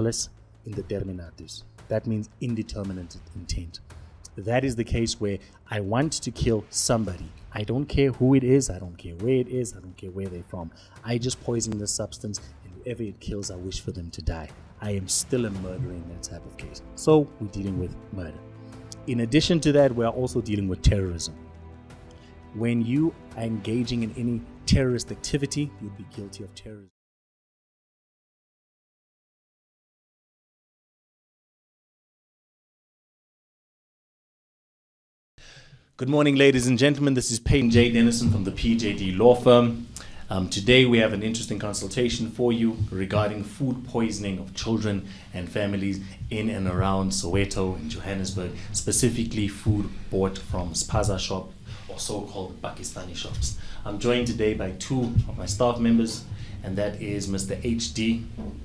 dolus indeterminatus. That means indeterminate intent. That is the case where I want to kill somebody. I don't care who it is, I don't care where it is, I don't care where they're from. I just poison the substance, and whoever it kills, I wish for them to die. I am still a murderer in that type of case. So we're dealing with murder. In addition to that, we're also dealing with terrorism. When you are engaging in any terrorist activity, you'd be guilty of terrorism. Good morning, ladies and gentlemen. This is PJ Dennison from the PJD Law Firm. Today we have an interesting consultation for you regarding food poisoning of children and families in and around Soweto and Johannesburg, specifically food bought from spaza shop or so-called Pakistani shops. I'm joined today by two of my staff members, and that is Mr. H.D.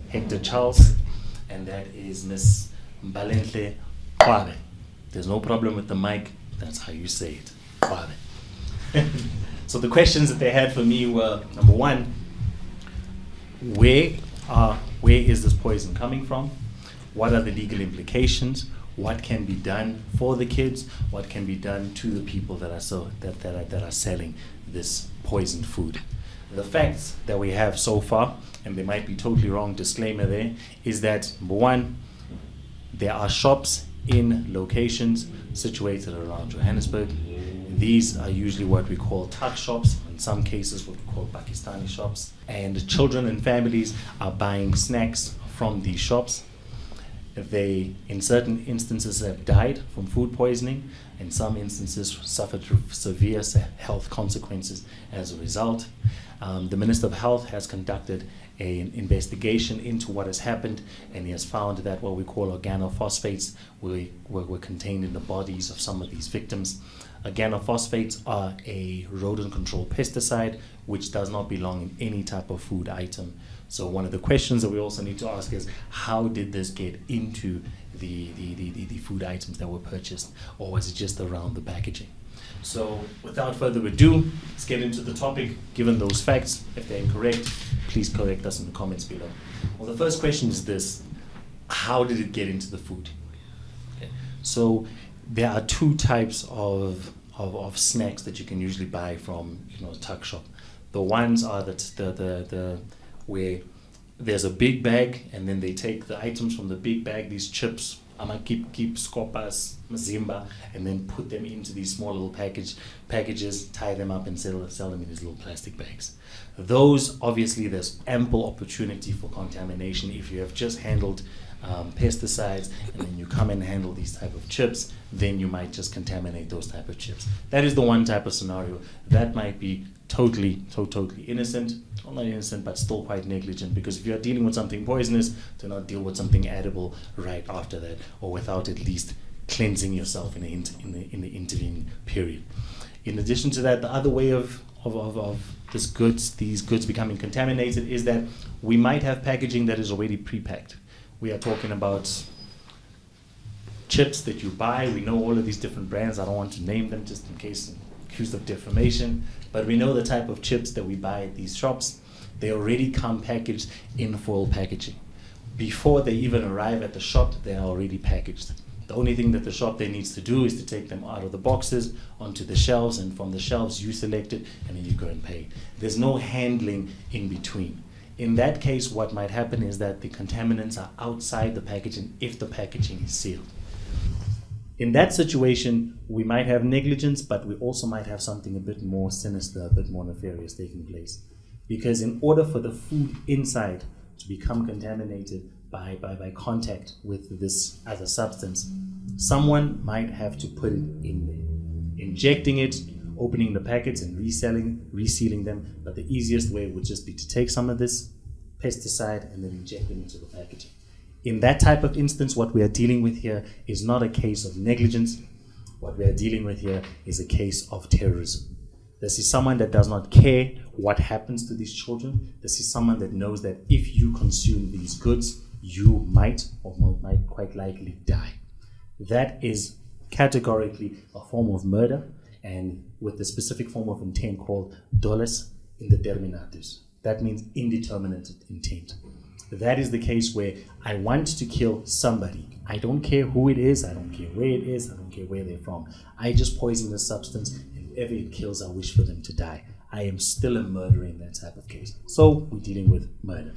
Hector Charles, and that is Ms. Mbalenhle Kwabe. There's no problem with the mic. That's how you say it. So the questions that they had for me were, number one, where is this poison coming from? What are the legal implications? What can be done for the kids? What can be done to the people that are selling this poisoned food? The facts that we have so far, and they might be totally wrong, disclaimer there, is that number one, there are shops in locations situated around Johannesburg. These are usually what we call tuck shops, in some cases what we call Pakistani shops. And children and families are buying snacks from these shops. They, in certain instances, have died from food poisoning. In some instances, suffered severe health consequences as a result. The Minister of Health has conducted an investigation into what has happened, and he has found that what we call organophosphates were contained in the bodies of some of these victims. Organophosphates are a rodent control pesticide which does not belong in any type of food item. So one of the questions that we also need to ask is, how did this get into the food items that were purchased, or was it just around the packaging? So without further ado, let's get into the topic. Given those facts, if they're incorrect, please correct us in the comments below. Well, the first question is this: how did it get into the food? Okay. So there are two types of snacks that you can usually buy from a tuck shop. The ones are the where there's a big bag, and then they take the items from the big bag, these chips, keep skopas, mazimba, and then put them into these small little packages, tie them up, and sell them in these little plastic bags. Those, obviously, there's ample opportunity for contamination if you have just handled pesticides, and then you come and handle these type of chips, then you might just contaminate those type of chips. That is the one type of scenario that might be totally innocent, well, not innocent, but still quite negligent, because if you're dealing with something poisonous, do not deal with something edible right after that, or without at least cleansing yourself in the intervening period. In addition to that, the other way of these goods becoming contaminated is that we might have packaging that is already pre-packed. We are talking about chips that you buy. We know all of these different brands. I don't want to name them just in case I'm accused of defamation, but we know the type of chips that we buy at these shops. They already come packaged in foil packaging. Before they even arrive at the shop, they are already packaged. The only thing that the shop then needs to do is to take them out of the boxes onto the shelves, and from the shelves you select it, and then you go and pay. There's no handling in between. In that case, what might happen is that the contaminants are outside the packaging if the packaging is sealed. In that situation, we might have negligence, but we also might have something a bit more sinister, a bit more nefarious taking place. Because in order for the food inside to become contaminated by contact with this other substance, someone might have to put it in there, injecting it, opening the packets and resealing them. But the easiest way would just be to take some of this pesticide and then inject it into the packaging. In that type of instance, what we are dealing with here is not a case of negligence. What we are dealing with here is a case of terrorism. This is someone that does not care what happens to these children. This is someone that knows that if you consume these goods, you might quite likely die. That is categorically a form of murder, and with the specific form of intent called dolus indeterminatus. That means indeterminate intent. That is the case where I want to kill somebody. I don't care who it is, I don't care where it is, I don't care where they're from. I just poison the substance, and whoever it kills, I wish for them to die. I am still a murderer in that type of case. So we're dealing with murder.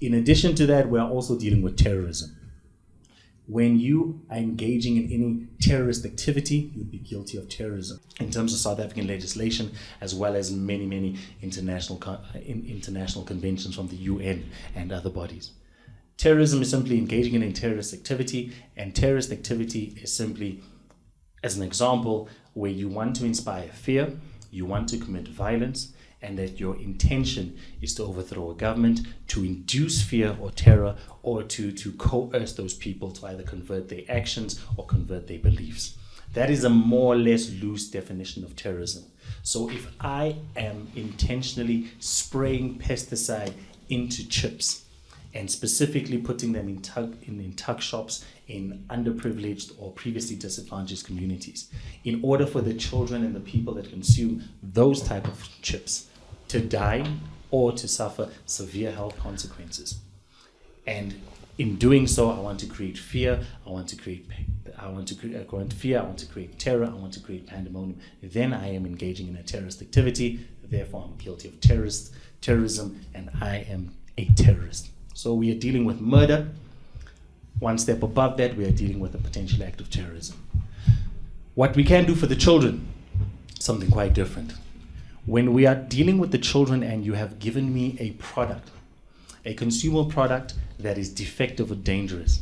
In addition to that, we're also dealing with terrorism. When you are engaging in any terrorist activity, you'd be guilty of terrorism. In terms of South African legislation, as well as many international conventions from the UN and other bodies. Terrorism is simply engaging in a terrorist activity, and terrorist activity is simply, as an example, where you want to inspire fear, you want to commit violence, and that your intention is to overthrow a government, to induce fear or terror, or to coerce those people to either convert their actions or convert their beliefs. That is a more or less loose definition of terrorism. So if I am intentionally spraying pesticide into chips and specifically putting them in tuck shops in underprivileged or previously disadvantaged communities, in order for the children and the people that consume those type of chips to die or to suffer severe health consequences. And in doing so, I want to create fear, I want to create terror, I want to create pandemonium. Then I am engaging in a terrorist activity, therefore I'm guilty of terrorism, and I am a terrorist. So we are dealing with murder. One step above that, we are dealing with a potential act of terrorism. What we can do for the children, something quite different. When we are dealing with the children and you have given me a product, a consumer product that is defective or dangerous,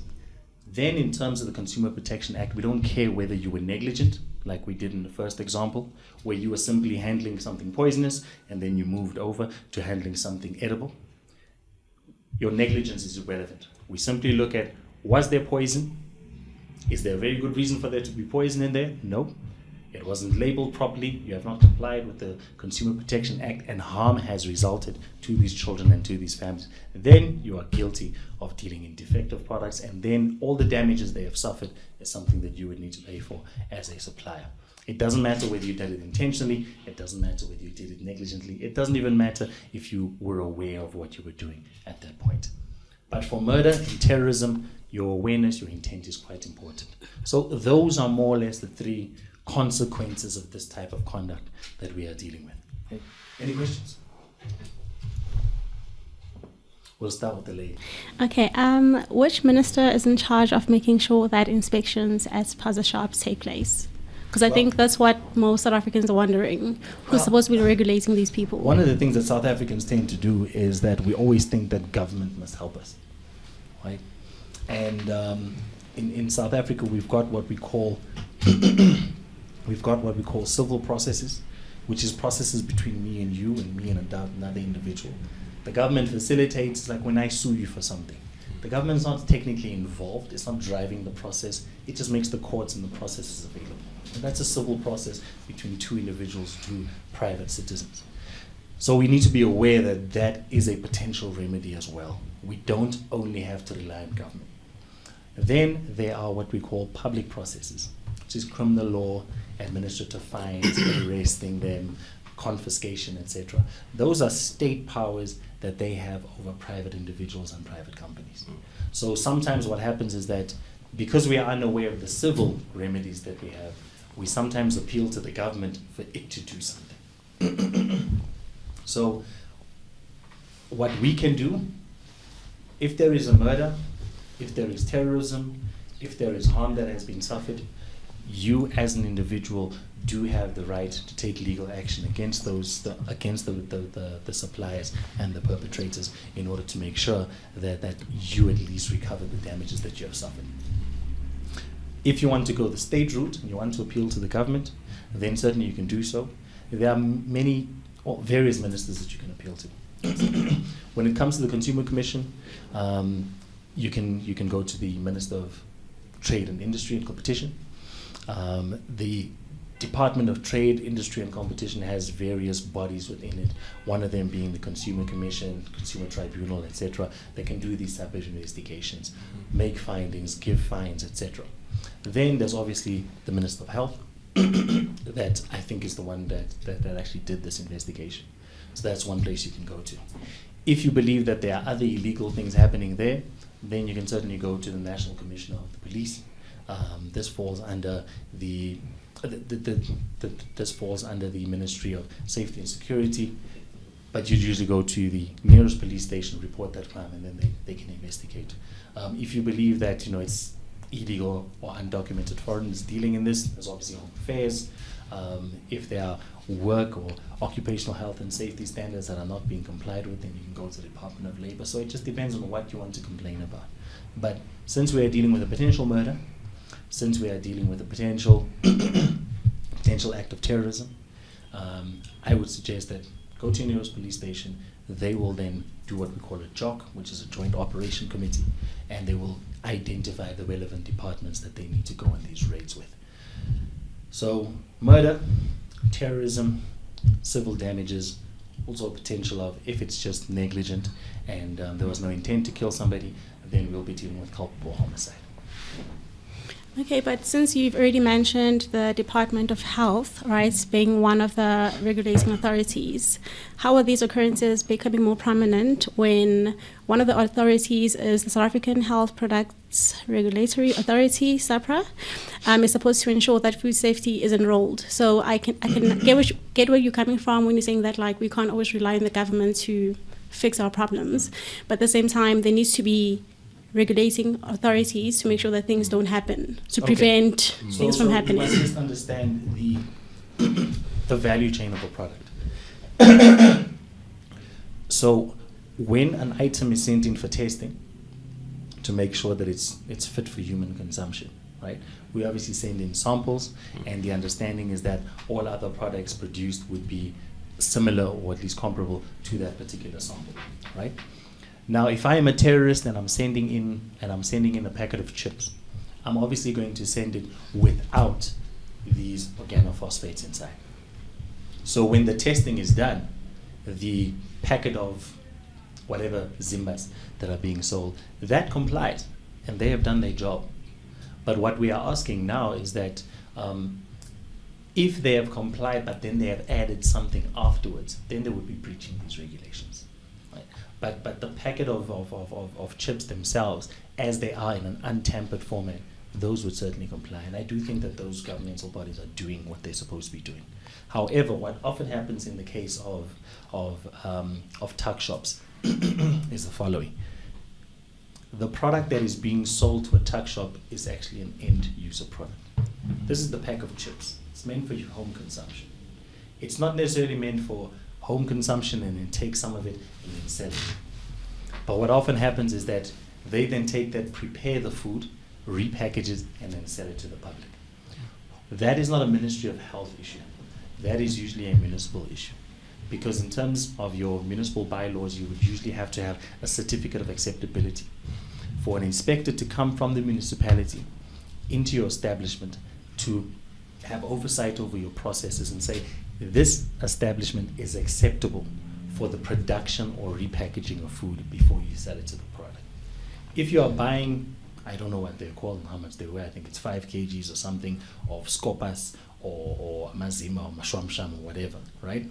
then in terms of the Consumer Protection Act, we don't care whether you were negligent, like we did in the first example, where you were simply handling something poisonous and then you moved over to handling something edible. Your negligence is irrelevant. We simply look at, was there poison? Is there a very good reason for there to be poison in there? No. It wasn't labeled properly. You have not complied with the Consumer Protection Act, and harm has resulted to these children and to these families. Then you are guilty of dealing in defective products, and then all the damages they have suffered is something that you would need to pay for as a supplier. It doesn't matter whether you did it intentionally. It doesn't matter whether you did it negligently. It doesn't even matter if you were aware of what you were doing at that point. But for murder and terrorism, your awareness, your intent is quite important. So those are more or less the three consequences of this type of conduct that we are dealing with. Okay. Any questions? We'll start with the lady. Okay, which minister is in charge of making sure that inspections at spaza shops take place? Because I think that's what most South Africans are wondering. Who's supposed to be regulating these people? One of the things that South Africans tend to do is that we always think that government must help us, right? And in South Africa, we've got what we call civil processes, which is processes between me and you and me and another individual. The government facilitates, like when I sue you for something. The government's not technically involved, it's not driving the process, it just makes the courts and the processes available. And that's a civil process between two individuals, two private citizens. So we need to be aware that that is a potential remedy as well. We don't only have to rely on government. Then there are what we call public processes, which is criminal law, administrative fines, arresting them, confiscation, etc. Those are state powers that they have over private individuals and private companies. So sometimes what happens is that because we are unaware of the civil remedies that we have, we sometimes appeal to the government for it to do something. So what we can do, if there is a murder, if there is terrorism, if there is harm that has been suffered, you as an individual do have the right to take legal action against the suppliers and the perpetrators in order to make sure that you at least recover the damages that you have suffered. If you want to go the state route and you want to appeal to the government, then certainly you can do so. There are various ministers that you can appeal to. When it comes to the Consumer Commission, you can go to the Minister of Trade and Industry and Competition. The Department of Trade, Industry and Competition has various bodies within it, one of them being the Consumer Commission, Consumer Tribunal, etc. They can do these type of investigations, make findings, give fines, etc. Then there's obviously the Minister of Health, that I think is the one that actually did this investigation. So that's one place you can go to. If you believe that there are other illegal things happening there, then you can certainly go to the National Commissioner of the Police. This falls under this falls under the Ministry of Safety and Security, but you'd usually go to the nearest police station, report that crime, and then they can investigate. If you believe that it's illegal or undocumented foreigners dealing in this, there's obviously Home Affairs. If there are work or occupational health and safety standards that are not being complied with, then you can go to the Department of Labor. So it just depends on what you want to complain about. But since we are dealing with a potential murder, since we are dealing with a potential act of terrorism, I would suggest that go to your nearest police station. They will then do what we call a JOC, which is a Joint Operation Committee, and they will identify the relevant departments that they need to go on these raids with. So murder, terrorism, civil damages, also potential of, if it's just negligent and there was no intent to kill somebody, then we'll be dealing with culpable homicide. Okay, but since you've already mentioned the Department of Health, right, being one of the regulating authorities, how are these occurrences becoming more prominent when one of the authorities is the South African Health Products Regulatory Authority, SAPRA, is supposed to ensure that food safety is enrolled? So I can get where you're coming from when you're saying that, like, we can't always rely on the government to fix our problems, but at the same time there needs to be regulating authorities to make sure that things don't happen, to prevent things from happening. You must just understand the value chain of a product. So when an item is sent in for testing to make sure that it's fit for human consumption, right? We obviously send in samples, and the understanding is that all other products produced would be similar or at least comparable to that particular sample, right? Now, if I am a terrorist and I'm sending in a packet of chips, I'm obviously going to send it without these organophosphates inside. So when the testing is done, the packet of whatever Zimbas that are being sold, that complies, and they have done their job. But what we are asking now is that if they have complied, but then they have added something afterwards, then they would be breaching these regulations. But the packet of chips themselves, as they are in an untampered format, those would certainly comply. And I do think that those governmental bodies are doing what they're supposed to be doing. However, what often happens in the case of tuck shops is the following. The product that is being sold to a tuck shop is actually an end user product. This is the pack of chips. It's meant for your home consumption. It's not necessarily meant for home consumption and then take some of it and then sell it. But what often happens is that they then take that, prepare the food, repackage it, and then sell it to the public. That is not a Ministry of Health issue. That is usually a municipal issue. Because in terms of your municipal bylaws, you would usually have to have a certificate of acceptability for an inspector to come from the municipality into your establishment to have oversight over your processes and say, this establishment is acceptable for the production or repackaging of food before you sell it to the product. If you are buying, I don't know what they're called and how much they weigh, I think it's 5 kgs or something of skopas or mazima or mashwamsham or whatever, right?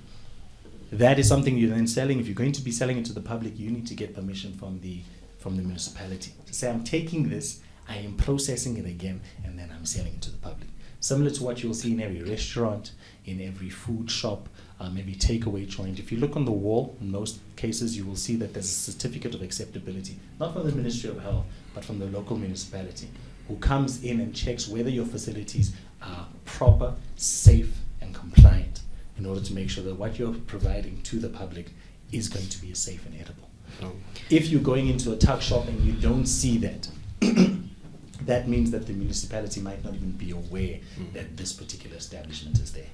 That is something you're then selling. If you're going to be selling it to the public, you need to get permission from the municipality to say, I'm taking this, I am processing it again, and then I'm selling it to the public. Similar to what you'll see in every restaurant, in every food shop, every takeaway joint. If you look on the wall, in most cases, you will see that there's a certificate of acceptability, not from the Ministry of Health, but from the local municipality, who comes in and checks whether your facilities are proper, safe, and compliant in order to make sure that what you're providing to the public is going to be safe and edible. Oh. If you're going into a tuck shop and you don't see that, that means that the municipality might not even be aware that this particular establishment is there.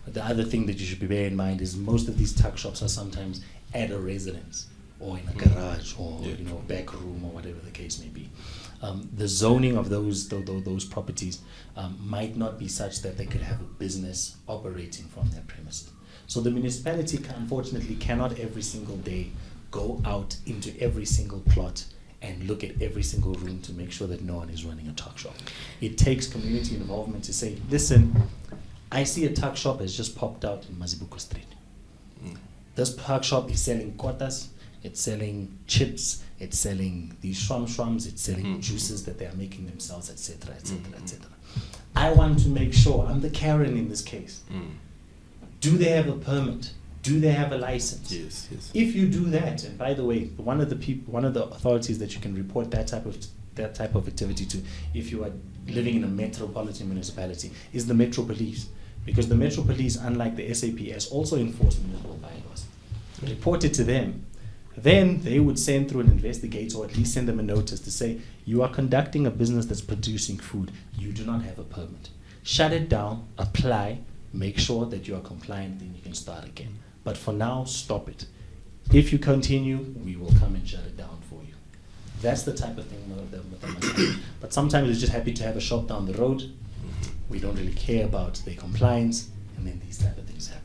But the other thing that you should be bearing in mind is most of these tuck shops are sometimes at a residence or in a garage or back room or whatever the case may be. The zoning of those properties might not be such that they could have a business operating from their premises. So the municipality unfortunately cannot every single day go out into every single plot and look at every single room to make sure that no one is running a tuck shop. It takes community involvement to say, listen, I see a tuck shop has just popped out in Mazibuko Street. This tuck shop is selling kotas it's selling chips, it's selling these shwams, it's selling juices that they are making themselves, etc., etc., etc. I want to make sure, I'm the Karen in this case. Do they have a permit? Do they have a license? Yes, yes. If you do that, and by the way, one of the authorities that you can report that type of activity to, if you are living in a metropolitan municipality, is the Metro Police, because the Metro Police, unlike the SAPS, also enforce municipal bylaws. Report it to them. Then they would send through an investigator, or at least send them a notice to say, you are conducting a business that's producing food. You do not have a permit. Shut it down, apply, make sure that you are compliant, then you can start again. But for now, stop it. If you continue, we will come and shut it down for you. That's the type of thing that must happen. But sometimes we're just happy to have a shop down the road. We don't really care about their compliance, and then these type of things happen.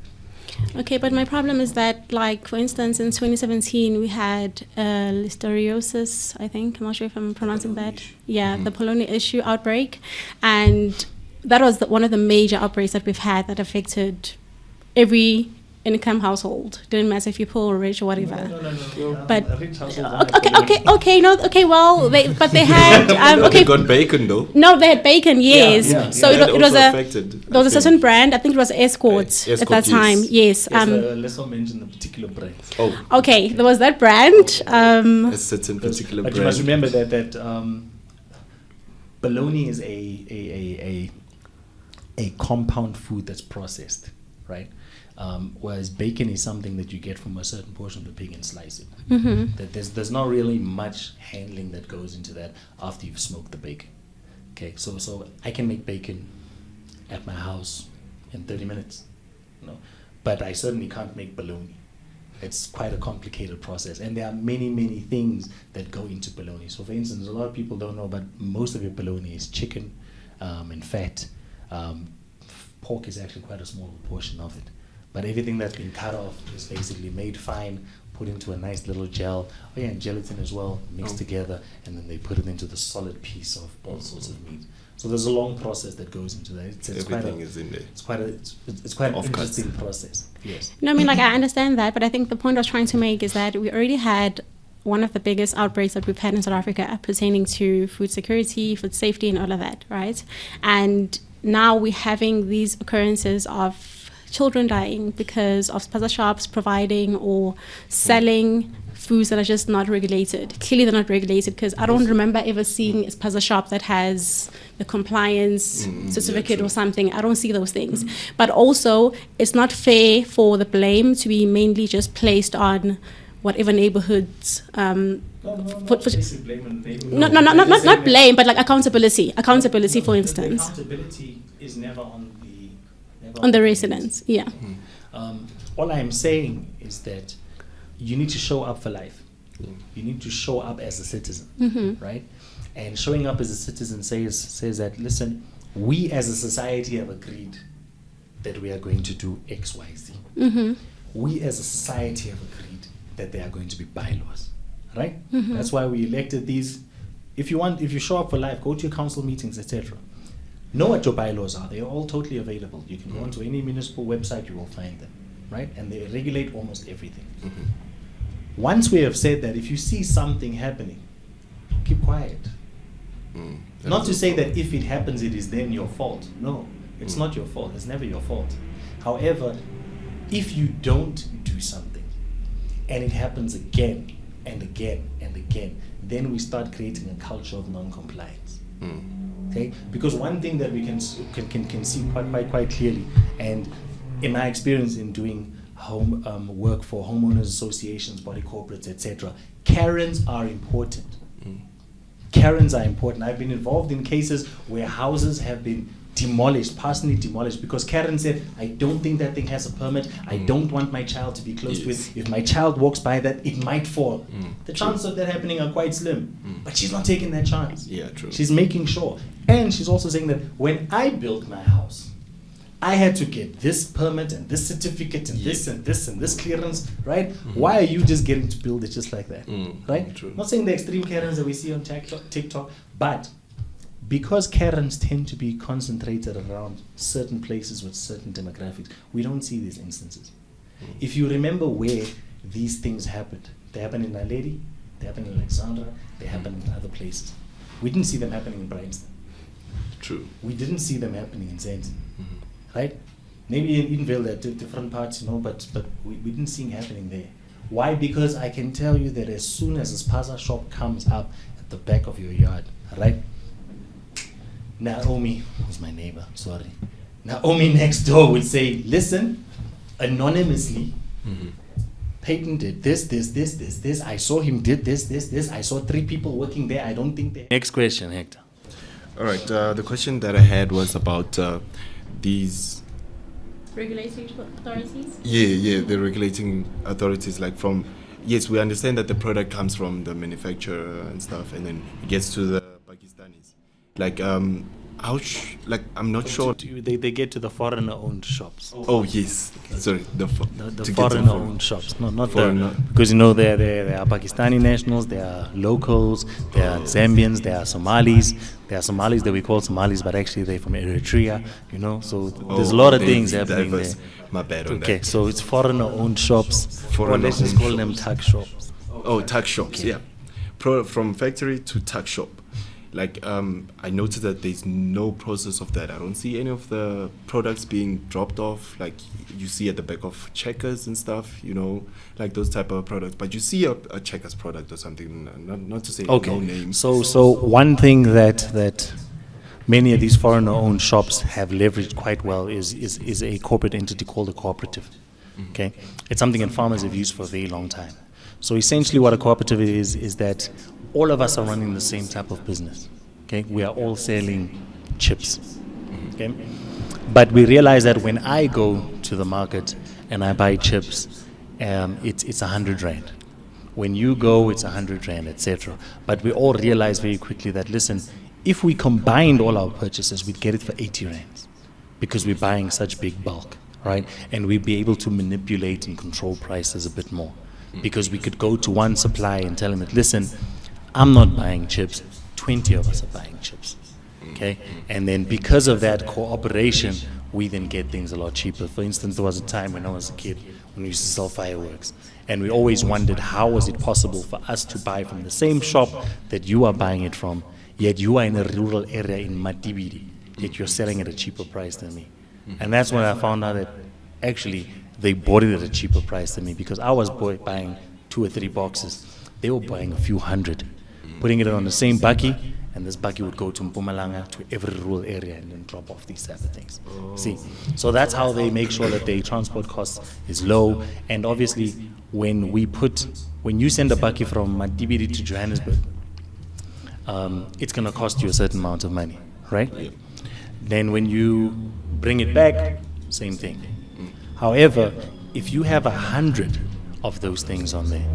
Okay, but my problem is that, like, for instance, in 2017, we had listeriosis, I think. I'm not sure if I'm pronouncing that. Yeah, the polony issue outbreak. And that was one of the major outbreaks that we've had that affected every income household. Didn't matter if you're poor or rich or whatever. No. But okay. Well, they had They got bacon though. No, they had bacon. Yes. Yeah. So That it was also a affected, there was a certain brand. I think it was Escort Escort, at that time. Yes. Let's not mention the particular brand. Oh, Okay, there was that brand. a certain particular But brand. you must remember that bologna is a compound food that's processed, right? Whereas bacon is something that you get from a certain portion of the pig and slice it. That there's not really much handling that goes into that after you've smoked the bacon. Okay, so I can make bacon at my house in 30 minutes, but I certainly can't make bologna. It's quite a complicated process, and there are many things that go into bologna. So for instance, a lot of people don't know, but most of your bologna is chicken and fat. Pork is actually quite a small portion of it. But everything that's been cut off is basically made fine, put into a nice little gel. Oh yeah, and gelatin as well, mixed together, and then they put it into the solid piece of all sorts of meat. So there's a long process that goes into that. Everything is in there. It's quite an interesting process. Yes. No, I mean, like, I understand that, but I think the point I was trying to make is that we already had one of the biggest outbreaks that we've had in South Africa pertaining to food security, food safety, and all of that, right? And now we're having these occurrences of children dying because of spaza shops providing or selling foods that are just not regulated. Clearly they're not regulated, because I don't remember ever seeing a spaza shop that has the compliance certificate or something. I don't see those things. But also, it's not fair for the blame to be mainly just placed on whatever neighborhoods. Not blame, but like accountability. Accountability, for instance. Accountability is never on the residents. Yeah. All I am saying is that you need to show up for life. You need to show up as a citizen, right? And showing up as a citizen says that, listen, we as a society have agreed that we are going to do X, Y, Z. We as a society have agreed that there are going to be bylaws, right? That's why we elected these. If you show up for life, go to your council meetings, etc. Know what your bylaws are. They're all totally available. You can go onto any municipal website, you will find them, right? And they regulate almost everything. Once we have said that, if you see something happening, keep quiet. Not to say that if it happens, it is then your fault. No, it's not your fault. It's never your fault. However, if you don't do something and it happens again and again and again, then we start creating a culture of non-compliance. Okay, because one thing that we can see quite clearly, and in my experience in doing home work for homeowners associations, body corporates, etc., Karens are important. Karens are important. I've been involved in cases where houses have been personally demolished, because Karen said, I don't think that thing has a permit. I don't want my child to be close to it. If my child walks by that, it might fall. The chances of that happening are quite slim. But she's not taking that chance. Yeah, true. She's making sure. And she's also saying that when I built my house, I had to get this permit and this certificate and this and this and this clearance, right? Why are you just getting to build it just like that, right? True. Not saying the extreme Karens that we see on TikTok, but because Karens tend to be concentrated around certain places with certain demographics, we don't see these instances. If you remember where these things happened, They happen in Naledi, they happen in Alexandra, they happen in other places. We didn't see them happening in Bryanston. True. We didn't see them happening in Zenzi, right? Maybe in Edenville there are different parts, but we didn't see it happening there. Why? Because I can tell you that as soon as a spaza shop comes up at the back of your yard, right? Naomi, who's my neighbor, sorry. Naomi next door would say, listen, anonymously, Peyton did this. I saw him did this. I saw 3 people working there. I don't think they... Next question, Hector. All right. The question that I had was about these... Regulatory authorities? Yeah, the regulating authorities. Like from... Yes, we understand that the product comes from the manufacturer and stuff, and then it gets to the Pakistanis. Like, I'm not sure. They get to the foreigner-owned shops. Oh yes, sorry, the foreigner-owned shops, not foreigner. Because there are Pakistani nationals, there are locals, there are Zambians, there are Somalis. There are Somalis that we call Somalis, but actually they're from Eritrea. So there's a lot of things happening diverse. there. My bad on Okay, that. so it's foreigner-owned shops. Or let's just call them tuck shops. Oh, tuck shops, yeah. From factory to tuck shop. Like, I noticed that there's no process of that. I don't see any of the products being dropped off, like you see at the back of Checkers and stuff, like those type of products. But you see a Checkers product or something, not to say no name. So one thing that many of these foreigner-owned shops have leveraged quite well is a corporate entity called a cooperative. Okay, it's something that farmers have used for a very long time. So essentially what a cooperative is that all of us are running the same type of business. Okay, we are all selling chips. Okay, but we realize that when I go to the market and I buy chips, it's 100 rand. When you go, it's 100 rand, etc. But we all realize very quickly that, listen, if we combined all our purchases, we'd get it for 80 rands because we're buying such big bulk, right? And we'd be able to manipulate and control prices a bit more because we could go to one supplier and tell him that, listen, I'm not buying chips, 20 of us are buying chips, okay? And then because of that cooperation, we then get things a lot cheaper. For instance, there was a time when I was a kid when we used to sell fireworks, and we always wondered how was it possible for us to buy from the same shop that you are buying it from, yet you are in a rural area in Matibidi, yet you're selling at a cheaper price than me. And that's when I found out that actually they bought it at a cheaper price than me because I was buying 2 or 3 boxes. They were buying a few hundred, putting it on the same bakkie, and this bakkie would go to Mpumalanga, to every rural area, and then drop off these type of things. See, so that's how they make sure that their transport cost is low. And obviously, when you send a bakkie from Matibidi to Johannesburg, it's going to cost you a certain amount of money, right? Yeah. Then when you bring it back, same thing. However, if you have 100 of those things on there,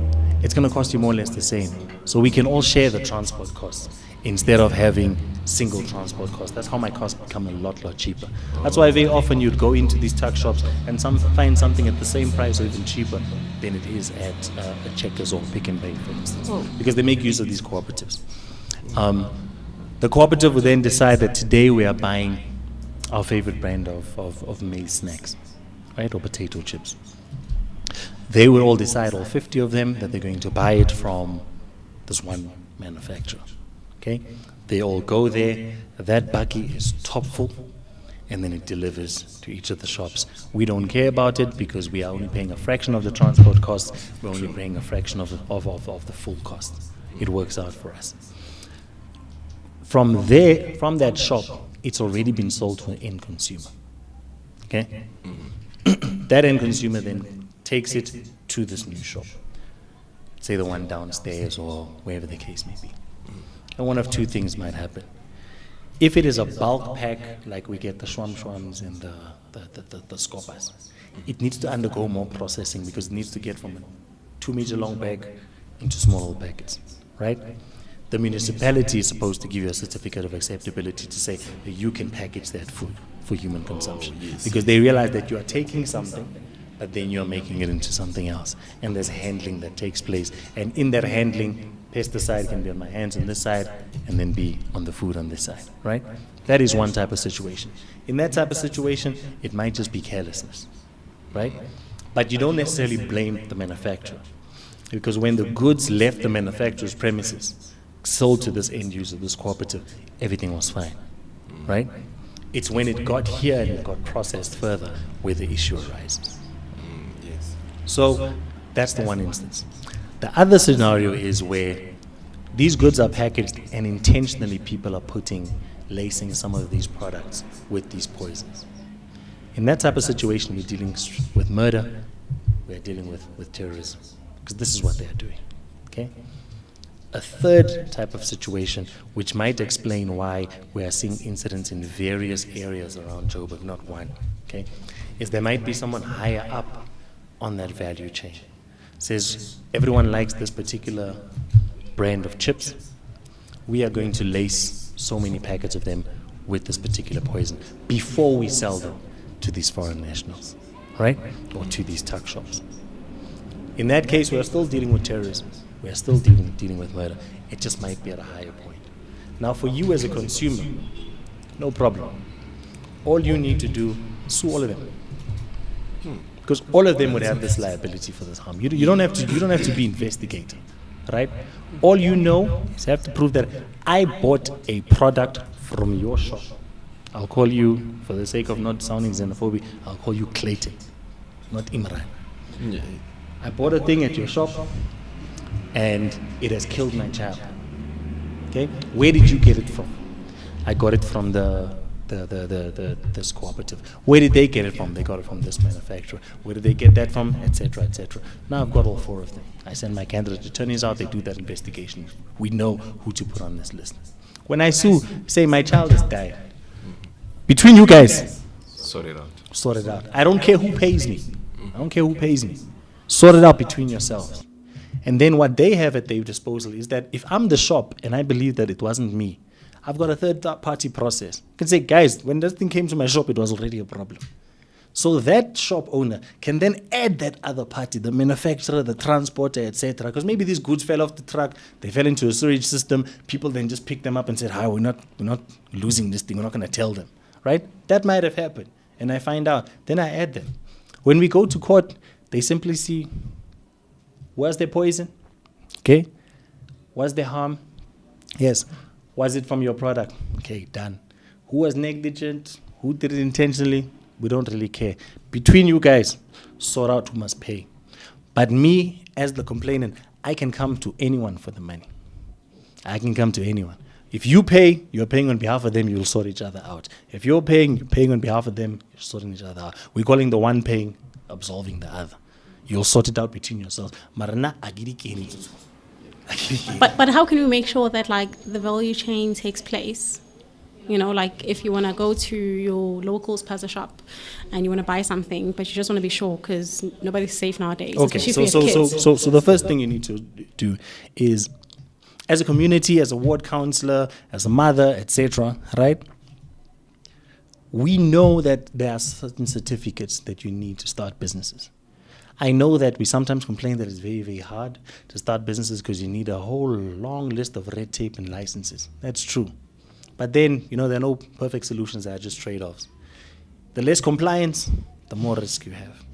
it's going to cost you more or less the same. So we can all share the transport costs instead of having single transport costs. That's how my costs become a lot cheaper. That's why very often you'd go into these tuck shops and find something at the same price or even cheaper than it is at a Checkers or Pick n Pay, for instance, because they make use of these cooperatives. The cooperative will then decide that today we are buying our favorite brand of maize snacks, right, or potato chips. They will all decide, all 50 of them, that they're going to buy it from this one manufacturer. Okay? They all go there, that bakkie is top full, and then it delivers to each of the shops. We don't care about it because we are only paying a fraction of the transport cost, we're only paying a fraction of the full cost. It works out for us. From that shop, it's already been sold to an end consumer. Okay? That end consumer then takes it to this new shop, say the one downstairs or wherever the case may be. And one of 2 things might happen. If it is a bulk pack, like we get the shwams and the scopas, it needs to undergo more processing because it needs to get from a 2-meter long bag into smaller packets, right? The municipality is supposed to give you a certificate of acceptability to say that you can package that food for human consumption, because they realize that you are taking something but then you're making it into something else. And there's handling that takes place. And in that handling, pesticide can be on my hands on this side and then be on the food on this side, right? That is one type of situation. In that type of situation, it might just be carelessness, right? But you don't necessarily blame the manufacturer. Because when the goods left the manufacturer's premises, sold to this end user, this cooperative, everything was fine, right? It's when it got here and it got processed further where the issue arises. Yes. So that's the one instance. The other scenario is where these goods are packaged and intentionally people are lacing some of these products with these poisons. In that type of situation, we're dealing with murder, we're dealing with terrorism, because this is what they're doing, okay? A third type of situation, which might explain why we are seeing incidents in various areas around Joburg, not one, okay, is there might be someone higher up on that value chain. Says, everyone likes this particular brand of chips. We are going to lace so many packets of them with this particular poison before we sell them to these foreign nationals, right? Or to these tuck shops. In that case, we are still dealing with terrorism. We are still dealing with murder. It just might be at a higher point. Now, for you as a consumer, no problem. All you need to do is sue all of them, because all of them would have this liability for this harm. You don't have to be investigating, right? All you know is you have to prove that I bought a product from your shop. I'll call you, for the sake of not sounding xenophobic, I'll call you Clayton, not Imran. Yeah. I bought a thing at your shop, and it has killed my child. Okay, where did you get it from? I got it from this cooperative. Where did they get it from? They got it from this manufacturer. Where did they get that from? Etc. Etc. Now I've got all four of them. I send my candidate attorneys out. They do that investigation. We know who to put on this list. When I sue, say my child has died. Between you guys, Sort it out. sort it out. I don't care who pays me. I don't care who pays me. Sort it out between yourselves. And then what they have at their disposal is that if I'm the shop and I believe that it wasn't me, I've got a third-party process. I can say, guys, when this thing came to my shop, it was already a problem. So that shop owner can then add that other party, the manufacturer, the transporter, etc. Because maybe these goods fell off the truck, they fell into a sewage system. People then just picked them up and said, "Hi, we're not losing this thing. We're not going to tell them." Right? That might have happened, and I find out. Then I add them. When we go to court, they simply see, was there poison? Okay. Was there harm? Yes. Was it from your product? Okay, done. Who was negligent? Who did it intentionally? We don't really care. Between you guys, sort out who must pay. But me, as the complainant, I can come to anyone for the money. I can come to anyone. If you pay, you're paying on behalf of them, you'll sort each other out. If you're paying on behalf of them, you're sorting each other out. We're calling the one paying, absolving the other. You'll sort it out between yourselves. Marana agiri keni. But how can we make sure that like the value chain takes place? You know, like if you want to go to your local spaza shop and you want to buy something, but you just want to be sure because nobody's safe nowadays. Okay, especially if you have kids. so the first thing you need to do is, as a community, as a ward councillor, as a mother, etc., right? We know that there are certain certificates that you need to start businesses. I know that we sometimes complain that it's very, very hard to start businesses because you need a whole long list of red tape and licenses. That's true. But then, there are no perfect solutions. There are just trade-offs. The less compliance, the more risk you have.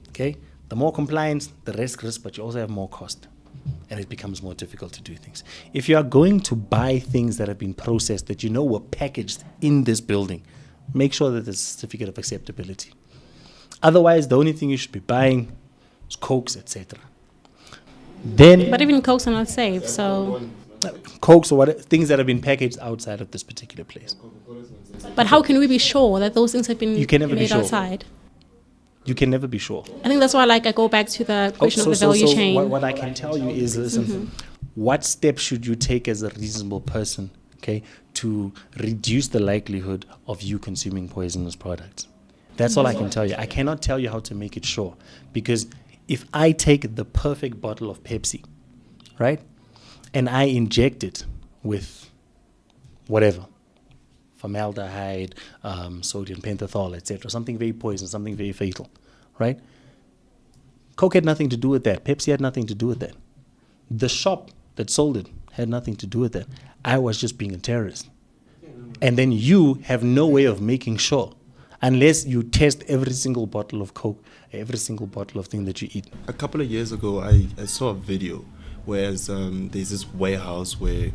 Okay? The more compliance, the less risk, but you also have more cost. And it becomes more difficult to do things. If you are going to buy things that have been processed, that were packaged in this building, make sure that there's a certificate of acceptability. Otherwise, the only thing you should be buying is Cokes, etc. But even Cokes are not safe, so... Cokes or things that have been packaged outside of this particular place. But how can we be sure that those things have been never be made sure. outside? You can never be sure. I think that's why I go back to the question of the value chain. What I can tell you is, listen, what steps should you take as a reasonable person, okay, to reduce the likelihood of you consuming poisonous products? That's all I can tell you. I cannot tell you how to make it sure. Because if I take the perfect bottle of Pepsi, right, and I inject it with whatever, formaldehyde, sodium pentothal, etc., something very poisonous, something very fatal, right? Coke had nothing to do with that. Pepsi had nothing to do with that. The shop that sold it had nothing to do with that. I was just being a terrorist. And then you have no way of making sure. unless you test every single bottle of Coke, every single bottle of thing that you eat. A couple of years ago, I saw a video whereas there's this warehouse where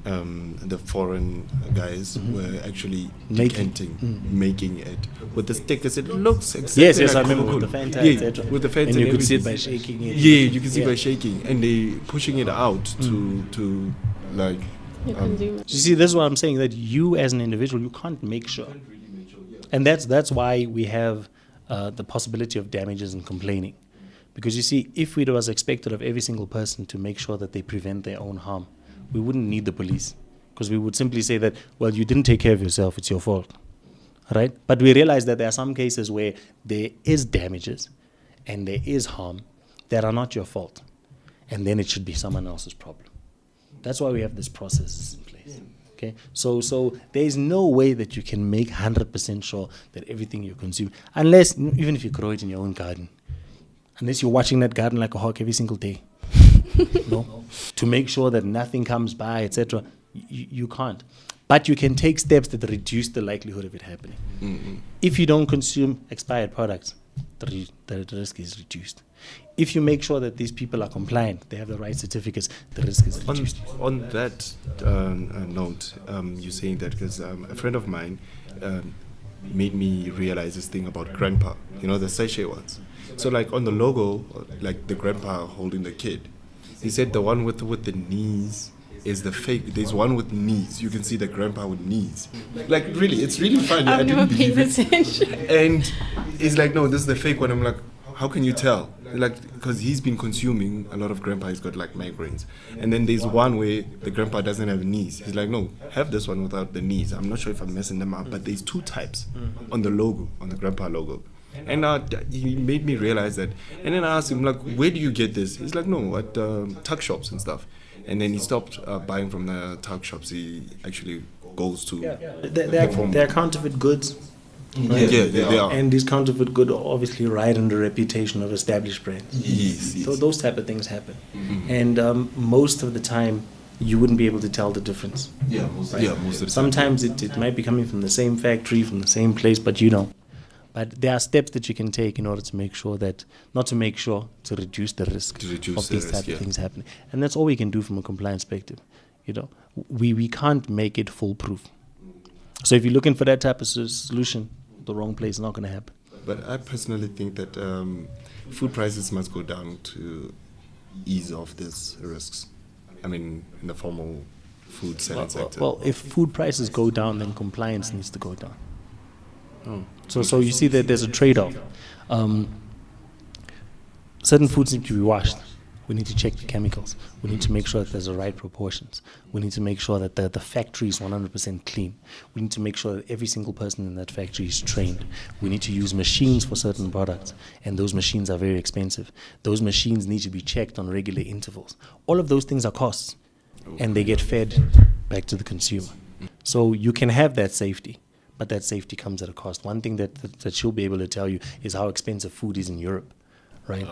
the foreign guys were actually making it with the stickers. It looks exactly yes, like I remember Coca-Cola. with the Fanta, Yeah, etc. with the Fanta And you could see it everything. by shaking it. Yeah, you can see by shaking, and they pushing it out to like. You consumer. You see, this is what I'm saying, that you as an individual, you can't make sure. And that's why we have the possibility of damages and complaining. Because you see, if it was expected of every single person to make sure that they prevent their own harm, we wouldn't need the police. Because we would simply say that, well, you didn't take care of yourself, it's your fault. Right? But we realize that there are some cases where there is damages and there is harm that are not your fault. And then it should be someone else's problem. That's why we have this process in place. Okay, so there is no way that you can make 100% sure that everything you consume, unless, even if you grow it in your own garden, unless you're watching that garden like a hawk every single day, no, to make sure that nothing comes by, etc. You can't. But you can take steps that reduce the likelihood of it happening. Mm-hmm. If you don't consume expired products, the risk is reduced. If you make sure that these people are compliant, they have the right certificates, the risk is reduced. On that note, you're saying that because a friend of mine made me realize this thing about grandpa, the sachet ones. So like on the logo, like the grandpa holding the kid, he said the one with the knees is the fake. There's one with knees. You can see the grandpa with knees. Like really, it's really funny. I've never didn't paid believe it. attention. And he's like, no, this is the fake one. I'm like, how can you tell? Like, because he's been consuming a lot of grandpa. He's got like migraines. And then there's one where the grandpa doesn't have knees. He's like, no, have this one without the knees. I'm not sure if I'm messing them up, but there's two types on the logo, on the grandpa logo. And he made me realize that. And then I asked him, like, where do you get this? He's like, no, at tuck shops and stuff. And then he stopped buying from the tuck shops. He actually goes to They're counterfeit goods. Right? Yeah, they are. And these counterfeit goods obviously ride on the reputation of established brands. Yes. So those type of things happen. And most of the time, you wouldn't be able to tell the difference. Most of the time. Sometimes it might be coming from the same factory, from the same place, but But there are steps that you can take in order to make sure that, to reduce the risk of these type of things happening. And that's all we can do from a compliance perspective. We can't make it foolproof. So if you're looking for that type of solution, the wrong place is not going to happen. But I personally think that food prices must go down to ease off these risks. I mean, in the formal food selling sector. Well, if food prices go down, then compliance needs to go down. So you see that there's a trade-off. Certain foods need to be washed. We need to check the chemicals. We need to make sure that there's the right proportions. We need to make sure that the factory is 100% clean. We need to make sure that every single person in that factory is trained. We need to use machines for certain products, and those machines are very expensive. Those machines need to be checked on regular intervals. All of those things are costs, and they get fed back to the consumer. So you can have that safety, but that safety comes at a cost. One thing that she'll be able to tell you is how expensive food is in Europe, right?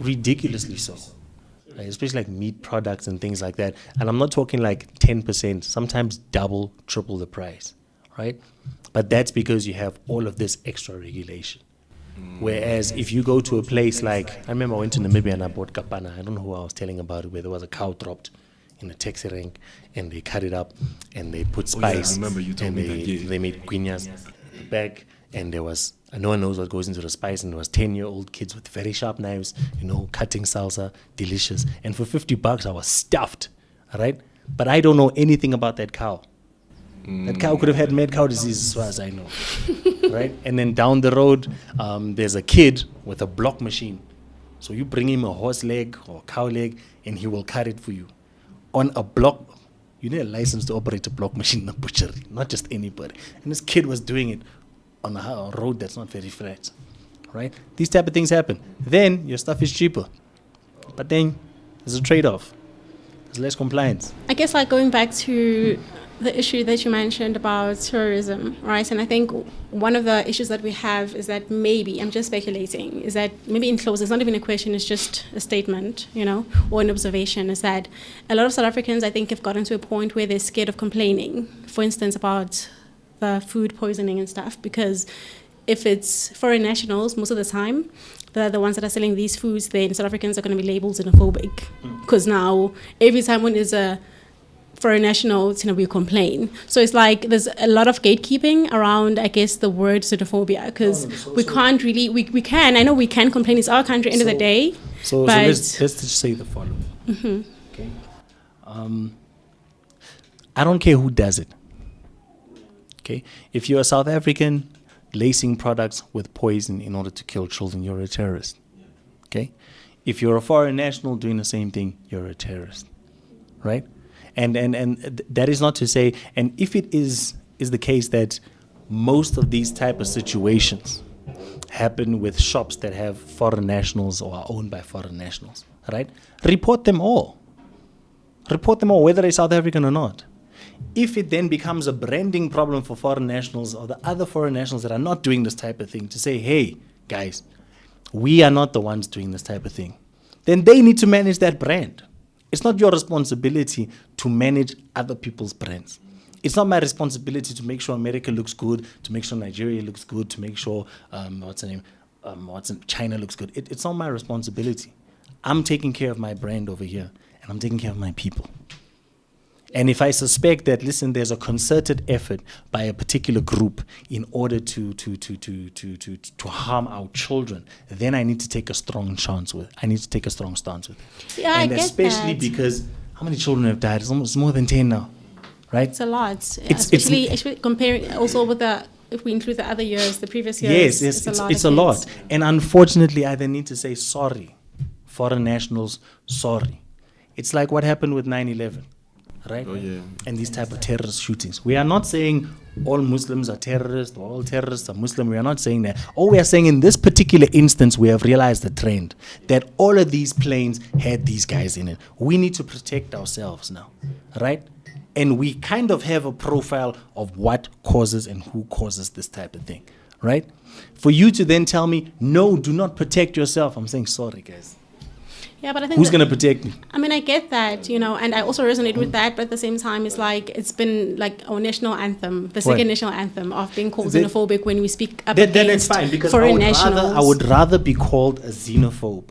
Ridiculously so. Right? Especially like meat products and things like that. And I'm not talking like 10%, sometimes double, triple the price, right? But that's because you have all of this extra regulation. Whereas if you go to a place like, I remember I went to Namibia and I bought kapana. I don't know who I was telling about it, where there was a cow dropped in a taxi rank, and they cut it up and they put spice. I remember you told me that, yeah. They made guinas back, and there was, no one knows what goes into the spice, and there was 10-year-old kids with very sharp knives, cutting salsa, delicious. And for $50, I was stuffed, all right? But I don't know anything about that cow. That cow could have had mad cow disease as far as I know, right? And then down the road, there's a kid with a block machine. So you bring him a horse leg or cow leg, and he will cut it for you. On a block, you need a license to operate a block machine in a butchery, not just anybody. And this kid was doing it on a road that's not very flat, right? These type of things happen. Then your stuff is cheaper, but then there's a trade-off. There's less compliance. I guess like going back to the issue that you mentioned about tourism, right? And I think one of the issues that we have is that maybe, I'm just speculating, is that maybe in close, it's not even a question, it's just a statement, or an observation, is that a lot of South Africans, I think, have gotten to a point where they're scared of complaining, for instance, about the food poisoning and stuff, because if it's foreign nationals, most of the time, the ones that are selling these foods, then South Africans are going to be labeled xenophobic. Because now, every time when there's a foreign national, it's going to be a complaint. So it's like there's a lot of gatekeeping around, I guess, the word xenophobia. Because we can't really, we can, I know we can complain, it's our country, end of the day. So let's just say the following. Okay. I don't care who does it. Okay. If you're a South African lacing products with poison in order to kill children, you're a terrorist. Okay? If you're a foreign national doing the same thing, you're a terrorist. Right? And that is not to say, and if it is the case that most of these type of situations happen with shops that have foreign nationals or are owned by foreign nationals, right? Report them all. Report them all, whether they're South African or not. If it then becomes a branding problem for foreign nationals or the other foreign nationals that are not doing this type of thing to say, hey, guys, we are not the ones doing this type of thing, then they need to manage that brand. It's not your responsibility to manage other people's brands. It's not my responsibility to make sure America looks good, to make sure Nigeria looks good, to make sure, China looks good. It's not my responsibility. I'm taking care of my brand over here, and I'm taking care of my people. And if I suspect that, listen, there's a concerted effort by a particular group in order to harm our children, then I need to take a strong stance with it. Yeah, and I get especially that. Because how many children have died? It's almost more than 10 now, right? It's a lot. Especially comparing also with if we include the other years, the previous years. Yes, it's a lot. And unfortunately, I then need to say sorry. Foreign nationals, sorry. It's like what happened with 9/11. Right? Oh, yeah. And these type of terrorist shootings. We are not saying all Muslims are terrorists or all terrorists are Muslim. We are not saying that. All we are saying in this particular instance, we have realized the trend that all of these planes had these guys in it. We need to protect ourselves now, right? And we kind of have a profile of what causes and who causes this type of thing, right? For you to then tell me, no, do not protect yourself. I'm saying, sorry, guys. Yeah, but I think who's going to protect me? I mean, I get that, and I also resonate with that, but at the same time, it's like it's been like our national anthem, the second national anthem of being called xenophobic when we speak up then against it's fine, because foreign nationals. I would rather be called a xenophobe,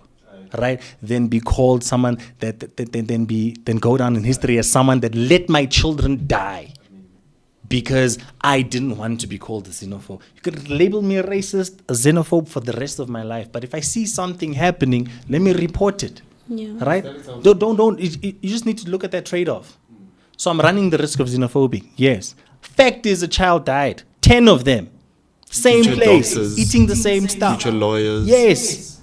right, than be called someone then go down in history as someone that let my children die because I didn't want to be called a xenophobe. You could label me a racist, a xenophobe for the rest of my life. But if I see something happening, let me report it. Yeah. Right? Don't. You just need to look at that trade-off. So I'm running the risk of xenophobia. Yes. Fact is, a child died. 10 of them. Same Future place. doctors, eating the same stuff. future lawyers. Yes.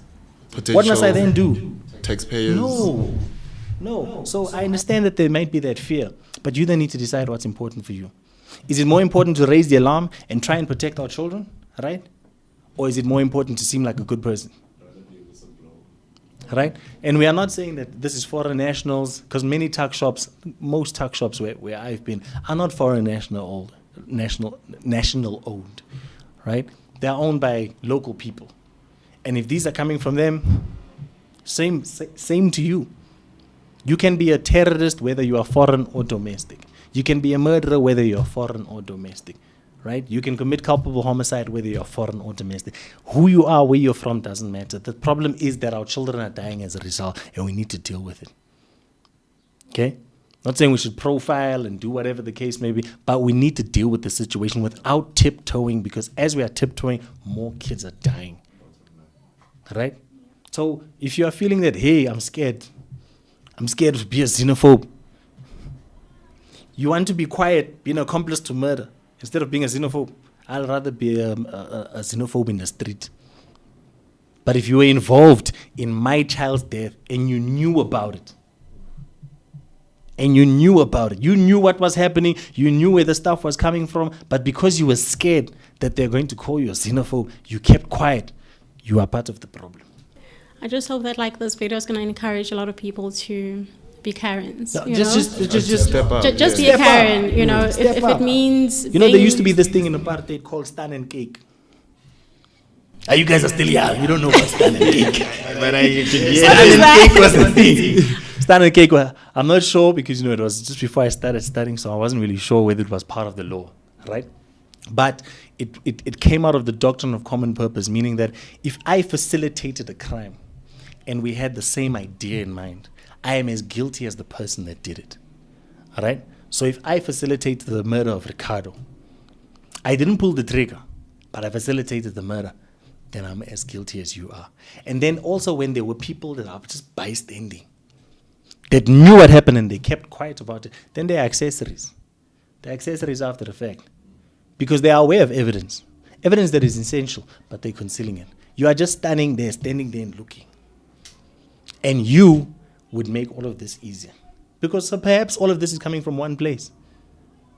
Potential What must I then do? taxpayers. No. So I understand that there might be that fear. But you then need to decide what's important for you. Is it more important to raise the alarm and try and protect our children, right? Or is it more important to seem like a good person? Right? And we are not saying that this is foreign nationals, because most tuck shops where I've been are not foreign national owned, right? They are owned by local people. And if these are coming from them, same to you. You can be a terrorist whether you are foreign or domestic. You can be a murderer whether you're foreign or domestic, right? You can commit culpable homicide whether you're foreign or domestic. Who you are, where you're from, doesn't matter. The problem is that our children are dying as a result, and we need to deal with it. Okay? Not saying we should profile and do whatever the case may be, but we need to deal with the situation without tiptoeing, because as we are tiptoeing, more kids are dying. Right? So if you are feeling that, hey, I'm scared to be a xenophobe, you want to be quiet, be an accomplice to murder, instead of being a xenophobe. I'd rather be a xenophobe in the street. But if you were involved in my child's death and you knew about it, you knew what was happening, you knew where the stuff was coming from, but because you were scared that they're going to call you a xenophobe, you kept quiet, you are part of the problem. I just hope that this video is going to encourage a lot of people to be Karens. No, just step up. Just be a Karen, if it means... there used to be this thing in apartheid called Stan and Cake. You guys are still young. You don't know about Stan and Cake. Stan and Cake was the thing. Stan and Cake, I'm not sure because, it was just before I started studying, so I wasn't really sure whether it was part of the law, right? But it came out of the doctrine of common purpose, meaning that if I facilitated a crime and we had the same idea in mind, I am as guilty as the person that did it. All right? So if I facilitated the murder of Ricardo, I didn't pull the trigger, but I facilitated the murder, then I'm as guilty as you are. And then also when there were people that are just bystanding, that knew what happened and they kept quiet about it, then they're accessories. They're accessories after the fact. Because they are aware of evidence that is essential, but they're concealing it. You are just standing there and looking. And you would make all of this easier. Because perhaps all of this is coming from one place.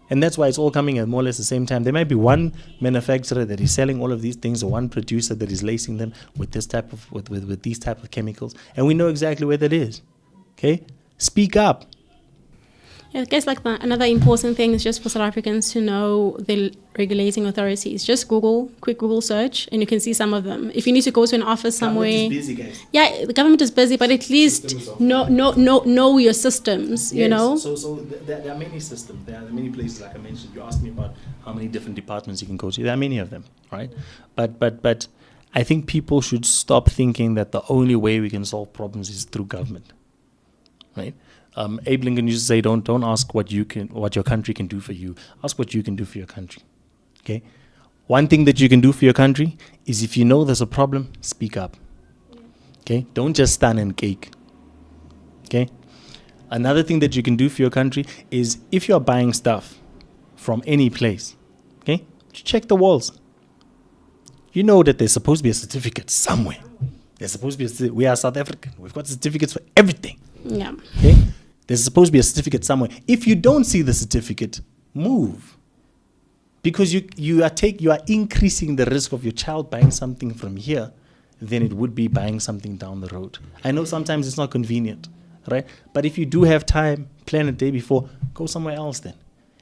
And that's why it's all coming at more or less the same time. There might be one manufacturer that is selling all of these things, or one producer that is lacing them with this type of with these type of chemicals, and we know exactly where that is. Okay? Speak up. Yeah, I guess another important thing is just for South Africans to know the regulating authorities. Just quick Google search, and you can see some of them. If you need to go to an office somewhere, Government is busy, guys. Yeah, the government is busy, but at least know your systems. Yes. You know. So there are many systems. There are many places, like I mentioned. You asked me about how many different departments you can go to. There are many of them, right? But I think people should stop thinking that the only way we can solve problems is through government, right? Abe Lincoln used to say, don't ask what your country can do for you. Ask what you can do for your country. Okay? One thing that you can do for your country is, if you know there's a problem, speak up. Okay? Don't just stand and cake. Okay? Another thing that you can do for your country is, if you're buying stuff from any place, okay, check the walls. You know that there's supposed to be a certificate somewhere. There's supposed to be we are South African. We've got certificates for everything. Yeah. Okay? There's supposed to be a certificate somewhere. If you don't see the certificate, move. Because you are increasing the risk of your child buying something from here than it would be buying something down the road. I know sometimes it's not convenient, right? But if you do have time, plan a day before, go somewhere else then.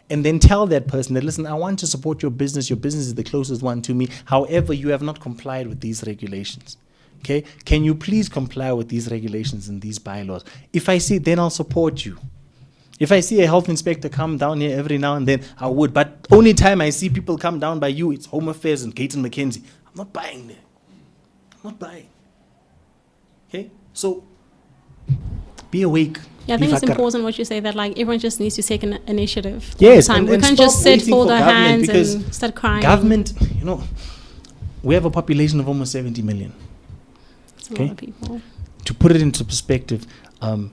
And then tell that person that, listen, I want to support your business. Your business is the closest one to me. However, you have not complied with these regulations. Okay, can you please comply with these regulations and these bylaws? If I see it, then I'll support you. If I see a health inspector come down here every now and then, I would. But only time I see people come down by you, it's Home Affairs and Gauteng McKenzie. I'm not buying there. I'm not buying. Okay, so be awake. Yeah, I think it's important what you say, that everyone just needs to take an initiative. Yes, all the time. And we can't just sit, fold our hands, because and start crying. Government, we have a population of almost 70 million. A lot of people. To put it into perspective, around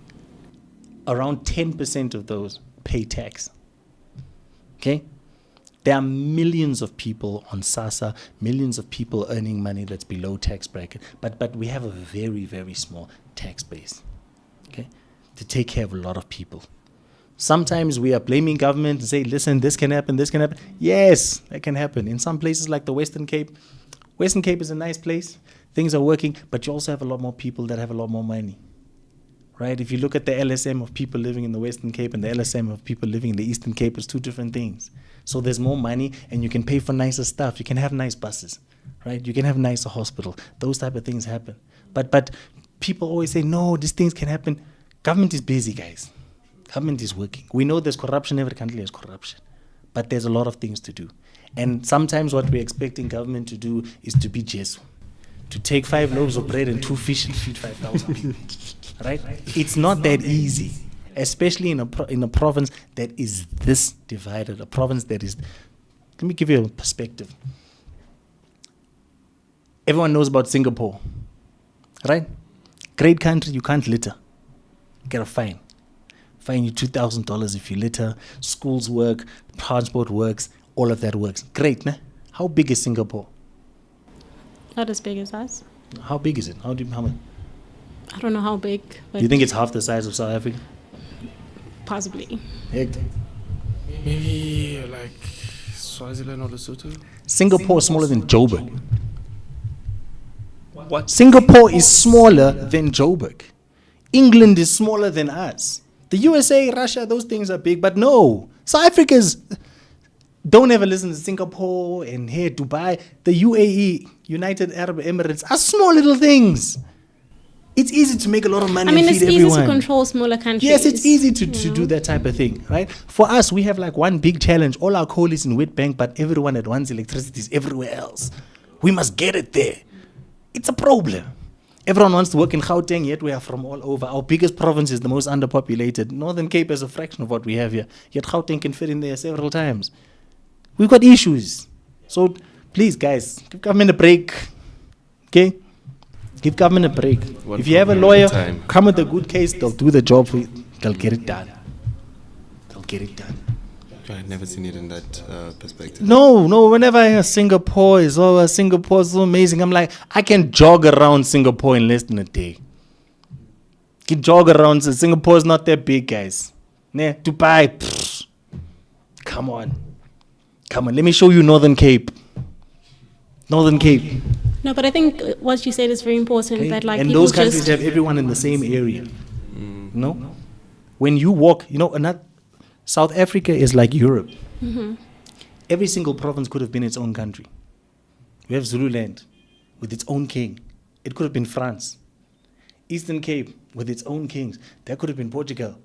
10% of those pay tax. Okay? There are millions of people on SASSA, millions of people earning money that's below tax bracket, but we have a very, very small tax base, okay, to take care of a lot of people. Sometimes we are blaming government and say, listen, this can happen, this can happen. Yes, that can happen. In some places like the Western Cape is a nice place. Things are working, but you also have a lot more people that have a lot more money, right? If you look at the LSM of people living in the Western Cape and the LSM of people living in the Eastern Cape, it's two different things. So there's more money, and you can pay for nicer stuff. You can have nice buses, right? You can have nicer hospital. Those type of things happen. But people always say, no, these things can happen. Government is busy, guys. Government is working. We know there's corruption. Every country has corruption. But there's a lot of things to do. And sometimes what we're expecting government to do is to be Jesu. To take 5 loaves of bread and 2 fish and feed 5,000 people, right? It's not that easy, especially in a province that is this divided, a province that is. Let me give you a perspective. Everyone knows about Singapore, right? Great country, you can't litter. You get a fine. Fine you $2,000 if you litter. Schools work, transport works, all of that works. Great, né? How big is Singapore? Not as big as us. How big is it? How much? I don't know how big. But Do you think it's half the size of South Africa? Possibly. Maybe like Swaziland or Lesotho. Singapore is smaller than Joburg. What? Singapore is smaller than Joburg. England is smaller than us. The USA, Russia, those things are big, but no. South Africa's. Don't ever listen to Singapore and here Dubai. The UAE, United Arab Emirates, are small little things. It's easy to make a lot of money I mean, and it's feed easy everyone. to control smaller countries. Yes, it's easy to you do know? that type of thing, right? For us, we have like one big challenge. All our coal is in Witbank, but everyone that wants electricity is everywhere else. We must get it there. It's a problem. Everyone wants to work in Gauteng, yet we are from all over. Our biggest province is the most underpopulated. Northern Cape is a fraction of what we have here, yet Gauteng can fit in there several times. We've got issues. So please, guys, give government a break. Okay? Give government a break. One If you have a problem at a lawyer, time. come with a good case, they'll do the job for you. They'll get it done. They'll get it done. I've never seen it in that perspective. No, whenever I hear Singapore is so amazing, I'm like, I can jog around Singapore in less than a day. Can jog around, so Singapore is not that big, guys. Nah, Dubai, pfft. Come on, let me show you Northern Cape. No, but I think what you said is very important. Okay? That like And people those countries just have everyone in the same area. No? When you walk, South Africa is like Europe. Every single province could have been its own country. We have Zululand with its own king. It could have been France. Eastern Cape with its own kings. That could have been Portugal.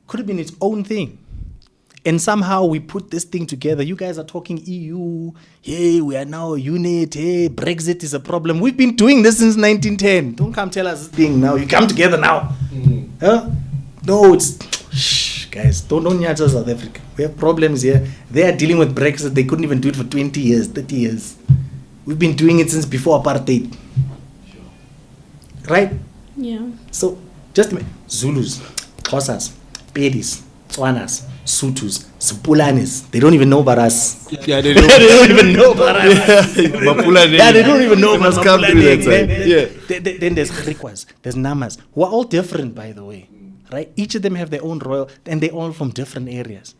Could have been its own thing. And somehow we put this thing together. You guys are talking EU. Hey, we are now a unit. Hey, Brexit is a problem. We've been doing this since 1910. Don't come tell us this thing now. You come together now. Huh? No, it's... Shh, guys. Don't nyata South Africa. We have problems here. They are dealing with Brexit. They couldn't even do it for 20 years, 30 years. We've been doing it since before apartheid. Right? yeah. So, just Zulus, Xhosas, Pedis, Tswanas, Sutus, Sepulanis. They don't even know about us. Yeah, they They don't even know about us. Mapulane. Yeah, they don't even know They about must come through that Mapulane, side. man. Yeah. Then there's Rikwas, there's Namas, who are all different, by the way. Right? Each of them have their own royal, and they're all from different areas.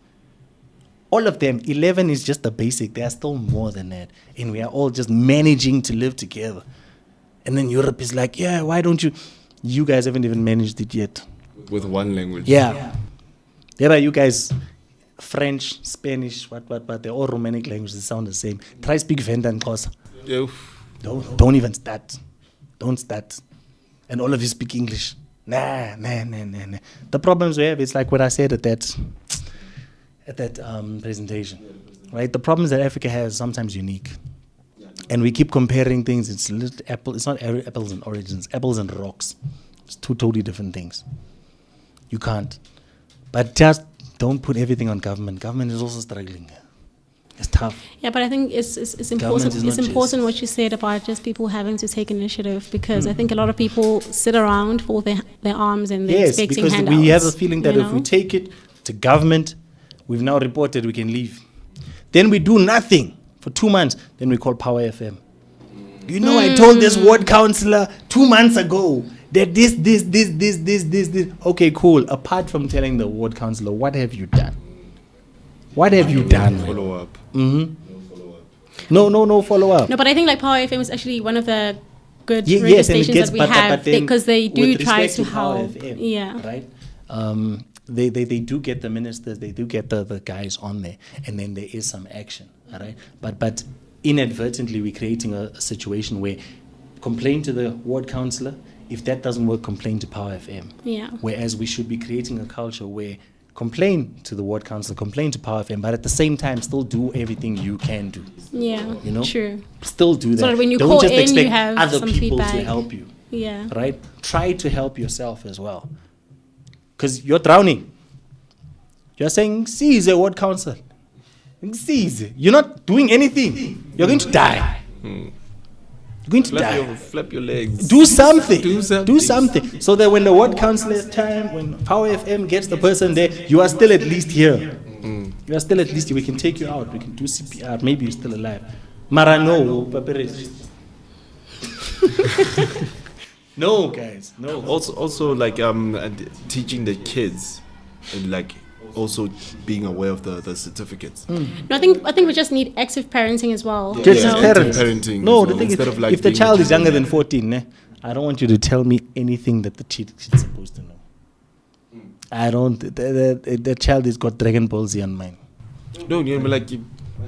All of them, 11 is just the basic. There are still more than that. And we are all just managing to live together. And then Europe is like, yeah, why don't you? You guys haven't even managed it yet. With one language. Yeah. There are you guys, French, Spanish, what, they're all Romanic languages, they sound the same. Try speak Venda and Xhosa. Yeah. Don't even start. Don't start. And all of you speak English. Nah. The problems we have is like what I said at that presentation, right? The problems that Africa has sometimes unique. And we keep comparing things. It's not apples and oranges, apples and rocks. It's two totally different things. You can't. But just don't put everything on government. Government is also struggling. It's tough. Yeah, but I think it's Government important. is It's not important just- what you said about just people having to take initiative, because I think a lot of people sit around for their arms and they're Yes, expecting because handouts. we have a feeling that you if we know? take it to government, we've now reported we can leave. Then we do nothing for 2 months. Then we call Power FM. You know, I told this ward councillor 2 months ago that this. Okay, cool. Apart from telling the ward councillor, what have you done? What have you done? Follow up. No follow up. No, but I think like Power FM is actually one of the good Ye- radio yes, and it stations gets that we better, have, but then because they do with try respect to Power help. FM, Yeah. right. They do get the ministers, they do get the guys on there, and then there is some action, all right. But inadvertently we're creating a situation where complain to the ward councillor. If that doesn't work, complain to Power FM. Yeah. Whereas we should be creating a culture where complain to the ward councillor, complain to Power FM, but at the same time still do everything you can do. Yeah. You know? True. Still do that. So that when you Don't call just in, you expect have other some people to feedback. help you. Yeah. Right? Try to help yourself as well. Because you're drowning. You're saying, seize a ward council. Seize. You're not doing anything. You're going to die. You're going to die. Flap your legs. Do something. Do something. Do something. So that when the ward council has time, when Power FM gets the person there, you are still at least here. You are still at least here. We can take you out. We can do CPR. Maybe you're still alive. Mara, no. No, guys. No. Also like teaching the kids, and like also being aware of the certificates. No, I think we just need active parenting as well. Just Yeah, as active parents. parenting No, as the well, thing is, instead of, like, if the being child with is younger them. than 14, I don't want you to tell me anything that the kid's supposed to know. I don't. The child has got Dragon Ball Z on mine. No, you know, like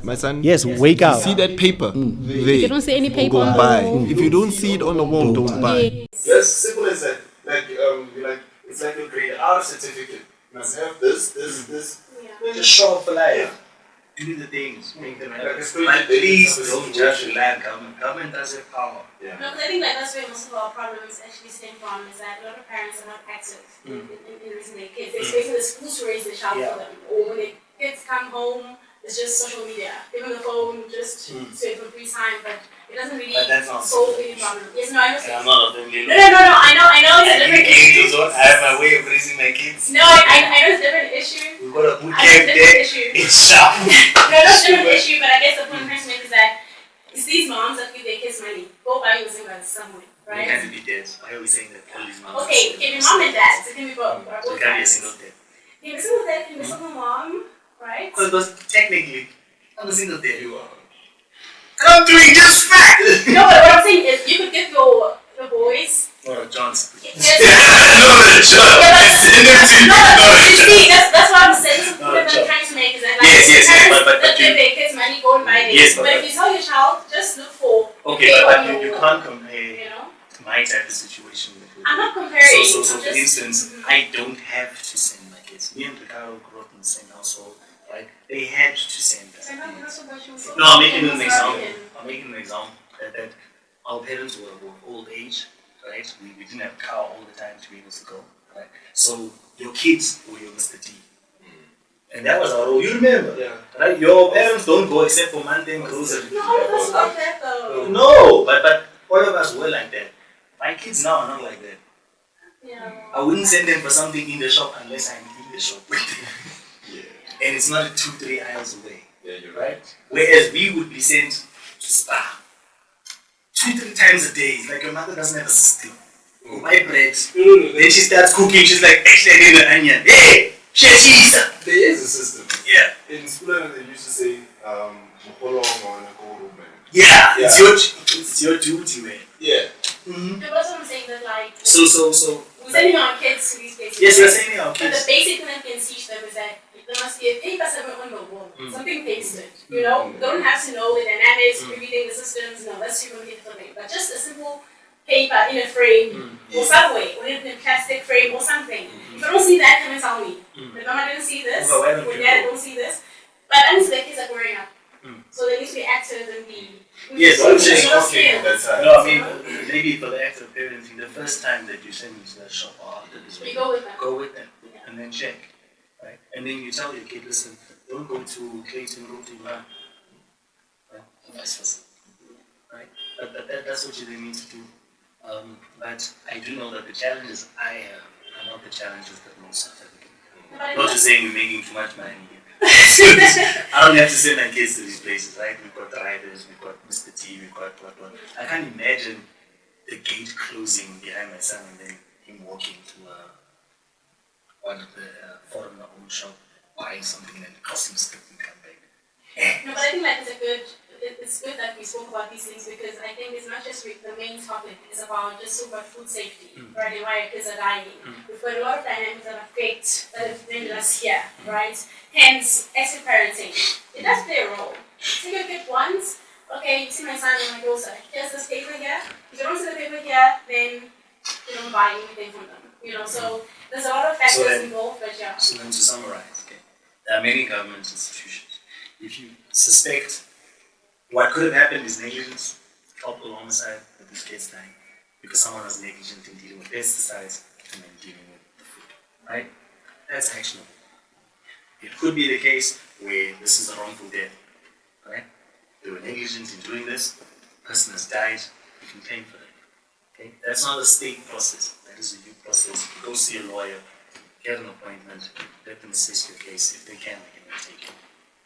My son. Yes, wake You up. see that paper? There. If you don't see any paper Go on the buy. wall. If you don't see it on the wall, don't buy. Yeah. Yes, simple as that. It's like your grade R certificate. You must have this. Yeah. Just show up for life. Do the things, make them happen. But please don't just rely on government. Government does have power. Yeah. No, because I think like that's where most of our problems actually stem from, is that a lot of parents are not active in raising their kids. They're expecting the schools to raise the child for them. Or when their kids come home, it's just social media. Give them the phone just so you have free time, but it doesn't really solve any problem. Yes, no, I know. I'm not offending. No, I know it's a different issue. I have my way of raising my kids. No, I know it's a different issue. We've got a boot I know camp it's a different there. issue. It's sharp. No, that's a different issue, but I guess the point I'm trying to make is that it's these moms that give their kids money. Go buy you a single somewhere, It right? can't be dead. Why are we saying that all these moms Okay, it can be mom and dad. So it can be both. So it can't be a single dad. It can be a single dad, it can be a single mom, right? Because technically, I'm a single dad. You are. And I'm doing just fine. No, but what I'm saying is you could give your boys. Or John's. Yes. No, Send them to No, but you see, that's what I'm saying. That's the point I'm trying to make, is that like Yes, parents but that give their kids money, go and buy this. Yes, but if you tell your child, just look for Okay, but you can't compare you know? my type of situation with I'm not comparing. So I'm for just, instance, I don't have to send my kids. Me and Ricardo grew up in the same household, right? They had to send us. No, I'm making an example. That our parents were of old age, right? We didn't have a car all the time to be able to go, right? So your kids were your Mr. T. And that was our role. You remember, right? Your parents don't go except for month-end groceries. No, that's not that though. No, but all of us were like that. My kids now are not like that. Yeah. I wouldn't send them for something in the shop unless I'm in the shop with them. And it's not 2-3 aisles away. Yeah, you're Right? Whereas we would be sent to Spa 2-3 times a day. It's like your mother doesn't have a system. Oh, my bread. Then she starts cooking. She's like, actually, I need an onion. Hey, cheese. There is a system. Yeah. In school, they used to say, Yeah, it's your duty, man. Yeah. Mm-hmm. No, that's what I'm saying, that like So. we're sending our kids to these places. Yes, we're sending our But the kids. basic thing that we can teach them is that there must be a paper somewhere on the wall, something pasted. You know, they don't have to know the dynamics, everything, the systems. No, that's super different. But just a simple paper in a frame or some way, or in a plastic frame or something. If I don't see that, come and tell me. If mama didn't see this, Well, why don't or you dad go? don't see this, but I mean, the kids are growing up, so they need to be active and be. Yes, so I'm saying skills. No, I mean, maybe for the act of parenting, the first time that you send them to that shop or after this We week, go with them. go with them and then check, right? And then you tell your kid, listen, don't go to Clayton, go to Iran, right? And vice versa, right? But that's what you then need to do. But I do know that the challenges I have are not the challenges that most South African have. But I Not think to saying we're making too much money here. I don't have to send my kids to these places, right? We've got drivers, we've got Mr. T, we've got what. I can't imagine the gate closing behind my son and then him walking to one of the foreigner-owned shop, buying something and crossing the street and come back. No, but I think like it's good that we spoke about these things, because I think it's not just the main topic, it's about just so about food safety, right, and why our kids are dying. We've got a lot of dynamics that have been us here, right? Hence, active parenting. It does play a role. Take your kid once, okay, you see my son and my daughter, here's this paper here. If you don't see the paper here, then you don't buy anything from them. You know, so there's a lot of factors involved, but yeah. So then to summarize, okay, there are many government institutions. If you suspect what could have happened is negligence, culpable homicide, that this kid's dying because someone was negligent in dealing with pesticides and then dealing with the food, right? That's actionable. It could be the case where this is a wrongful death, right? They were negligent in doing this, the person has died, you can claim for that. Okay? That's not a state process, that is a youth process. Go see a lawyer, get an appointment, let them assess your case. If they can, they can take it.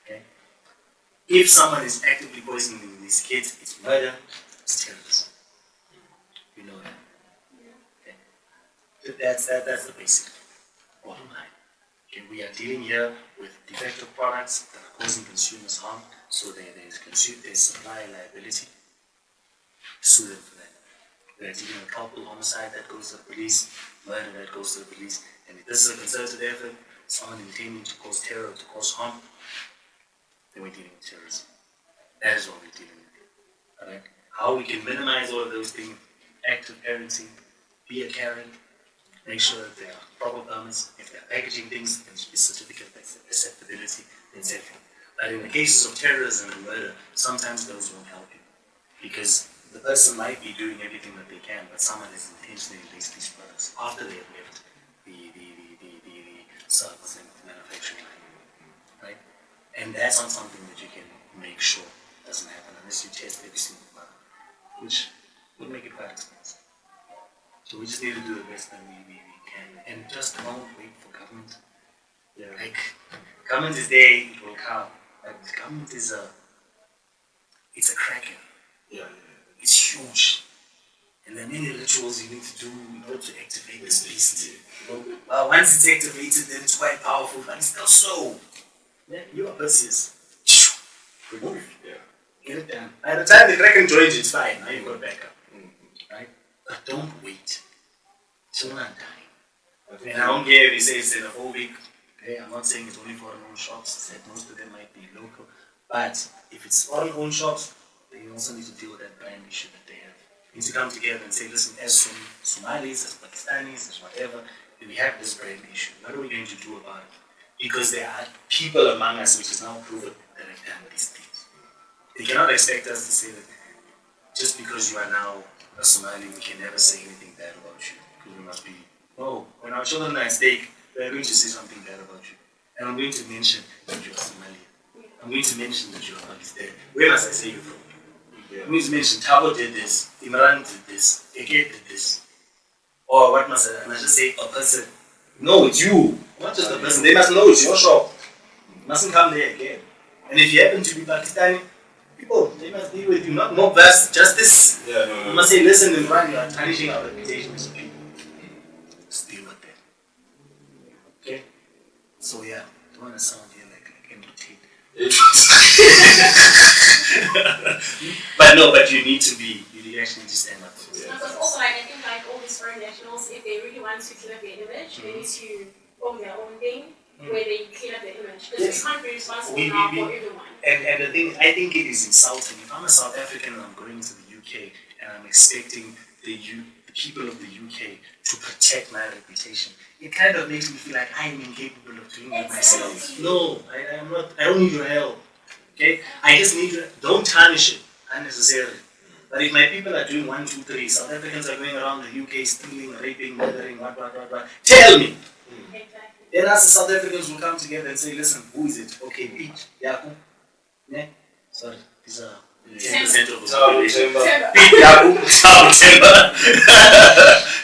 Okay? If someone is actively poisoning these kids, it's murder, it's terrorism. You know that. Okay? That's the basic bottom line. Okay, we are dealing here with defective products that are causing consumers harm, so there's supply liability. Sue them for that. We are dealing with culpable homicide that goes to the police, murder that goes to the police, and if this is a concerted effort, someone intending to cause terror, to cause harm, then we're dealing with terrorism. That is what we're dealing with. Alright? How we can minimize all of those things, active parenting, be a Karen, make sure that there are proper permits. If they're packaging things, there should be certificate of acceptability, etc. But in the cases of terrorism and murder, sometimes those won't help you. Because the person might be doing everything that they can, but someone has intentionally released these products after they have left the service and manufacturing line. Right? And that's not something that you can make sure doesn't happen unless you test every single product, which would make it quite expensive. So we just need to do the best that we can, and just don't wait for government. Yeah. Like, government is there, it will come. But government is it's a kraken. Yeah. It's huge. And there are many rituals you need to do in order to activate this beast. Once it's activated, then it's quite powerful, but it's still slow. Yeah, you are Perseus. Remove. Yeah. Get it done. By the time the kraken joins, it's fine. Now you've got backup. Right? But don't wait. Children are dying. And I don't care if he says xenophobic. Okay, I'm not saying it's only foreign-owned shops. I said most of them might be local. But if it's foreign-owned shops, then you also need to deal with that brand issue that they have. You need to come together and say, listen, as Somalis, as Pakistanis, as whatever, we have this brand issue. What are we going to do about it? Because there are people among us which is now proven that have done these things. They cannot expect us to say that just because you are now a Somali, we can never say anything bad about you. Because we must be, when our children are at stake, we are going to say something bad about you. And I'm going to mention that you are Somali. I'm going to mention that you are Pakistani. Where must I say you from? Yeah. I'm going to mention Thabo did this, Imran did this, Eke did this. Or what must I just say a person? No, it's you. Not just a person. They must know it's your shop. You mustn't come there again. And if you happen to be Pakistani, people, they must deal with you. Not best, just this. Yeah, no. You must say, listen, Imran, you are tarnishing our reputation as a people. Just deal with them. Okay? So yeah, don't want to sound here like entertained. But you need to actually need to stand up. Yeah. But also, I think all these foreign nationals, if they really want to clean up their image, they need to own their own thing where they clean up their image. Because we can't be responsible now for everyone. And the thing, I think it is insulting. If I'm a South African and I'm going to the UK and I'm expecting the people of the UK to protect my reputation, it kind of makes me feel like I'm incapable of doing it myself. No, I am not. I don't need your help. Okay? I just need you. Don't tarnish it unnecessarily. But if my people are doing 1, 2, 3, South Africans are going around the UK stealing, raping, murdering, what, tell me. Exactly. Then us the South Africans will come together and say, listen, who is it? Okay, Pete, Yaku. Ne? Sorry, these are 10% of the population. Pete, Yaku,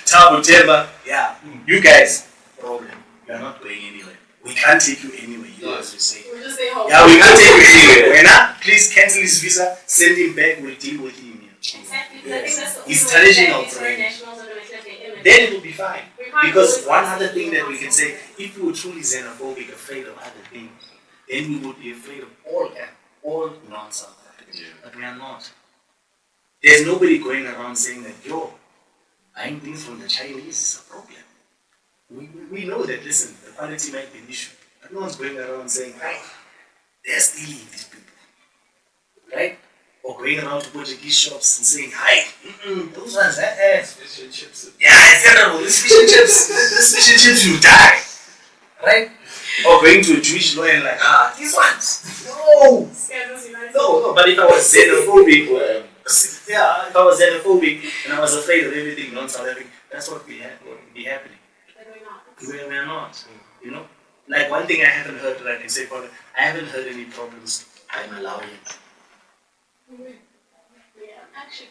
Tabu Temba. Yeah, you guys, problem. You are not going anywhere. We can't take you anywhere. You know, as we say. We'll just stay home. Yeah, we can't take you anywhere. When please cancel his visa, send him back, we'll deal with him. Exactly. Yes. He's tarnishing our brand. Then it will be fine. Because one other thing that we can say, if we were truly xenophobic, afraid of other things, then we would be afraid of all non-South Africans. Yeah. But we are not. There's nobody going around saying that, buying things from the Chinese is a problem. We know that, listen, the quality might be an issue. But no one's going around saying, they're stealing these people. Right? Or going around to Portuguese shops and saying, those ones, fish and chips. Yeah, it's terrible. This fish and chips. This fish and chips, you die. Right? Or going to a Jewish lawyer and like, these ones. No. No, but if I was xenophobic, if I was xenophobic and I was afraid of everything non-South African, that's what would be happening. But we're not. We are not. You know? Like one thing I haven't heard that I can say, I haven't heard any problems by Malawians. Yeah, actually.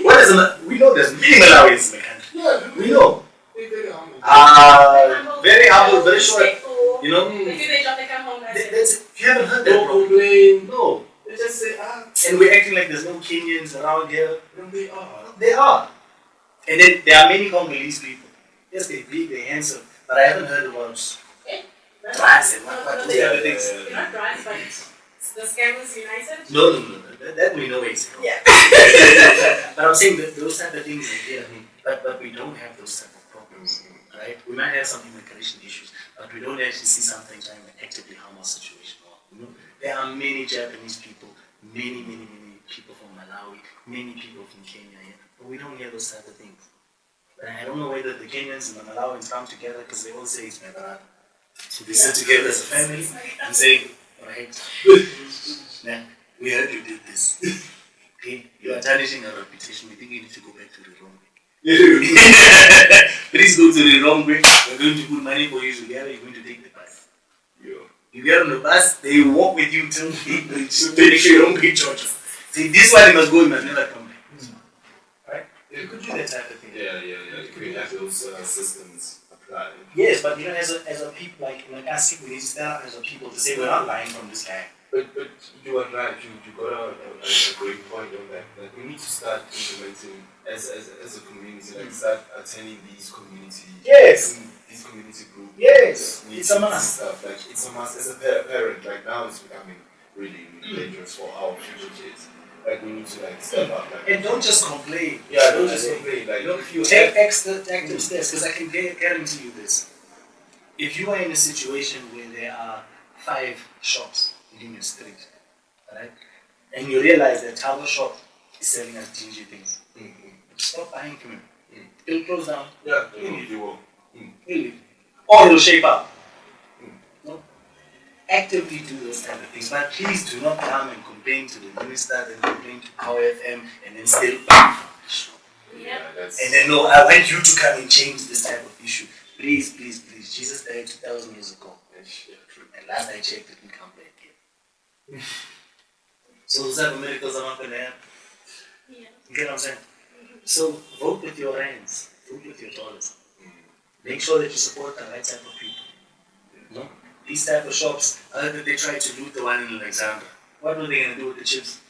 What is we know there's many Malawians in the country. Yeah, we know. Very humble. Very humble, very short. You know? They do their job, they come home. You haven't heard that. Don't complain. No. They just say, And we're acting like there's no Kenyans around here. And they are. They are. And then there are many Congolese people. Yes, they're big, they're handsome. But I haven't heard about drugs and what the other things. You're not drugs, but the Scammers United? No. That we know is. Yeah. But I'm saying that those type of things are here. But we don't have those type of problems. Right? We might have some immigration issues, but we don't actually see something trying to actively harm our situation You know, there are many Japanese people, many people from Malawi, many people from Kenya here, but we don't hear those type of things. And I don't know whether the Kenyans and the Malawians come together because they all say it's my brother. So they sit together as a family and say, right, now we heard you did this. Okay, you are tarnishing our reputation. We think you need to go back to the wrong way. Please go to the wrong way. We're going to put money for you together. You're going to take the bus. You get on the bus, they walk with you till they make sure you don't get charged. See, this one you must go, you must never come back. Right? You could do that type of thing. Yeah. If we have those systems applied. Yes, but you know, as a people, like us, we need to stand up as a people to say we're not lying from this guy. But you are right. You got a great point on that. Like we need to start implementing as a community. Like start attending these community. Yes. These community groups. Yes. It's a must. Stuff like it's a must. As a parent, like now it's becoming really dangerous for our future kids. Like we need to like step up. Like, And don't just complain. yeah, don't just complain. Like If you take extra active steps, because I can guarantee you this. If you are in a situation where there are 5 shops in your street, right, and you realize that our shop is selling us dingy things, stop buying from him. He'll close down. yeah, you will. He'll leave. Or he'll shape up. No? Actively do those kind of things. But please do not come and complain to the minister, then complain to our FM, and then still buy from the shop. Yeah, that's. And then, no, I want you to come and change this type of issue. Please. Jesus died 2,000 years ago. Yeah, true. And last I checked, it didn't come back yet. So those type of miracles are not going to happen. Yeah. You get what I'm saying? So vote with your hands. Vote with your dollars. Make sure that you support the right type of people. No? These type of shops, other than they try to loot the one in Alexandra, what are they going to do with the chips?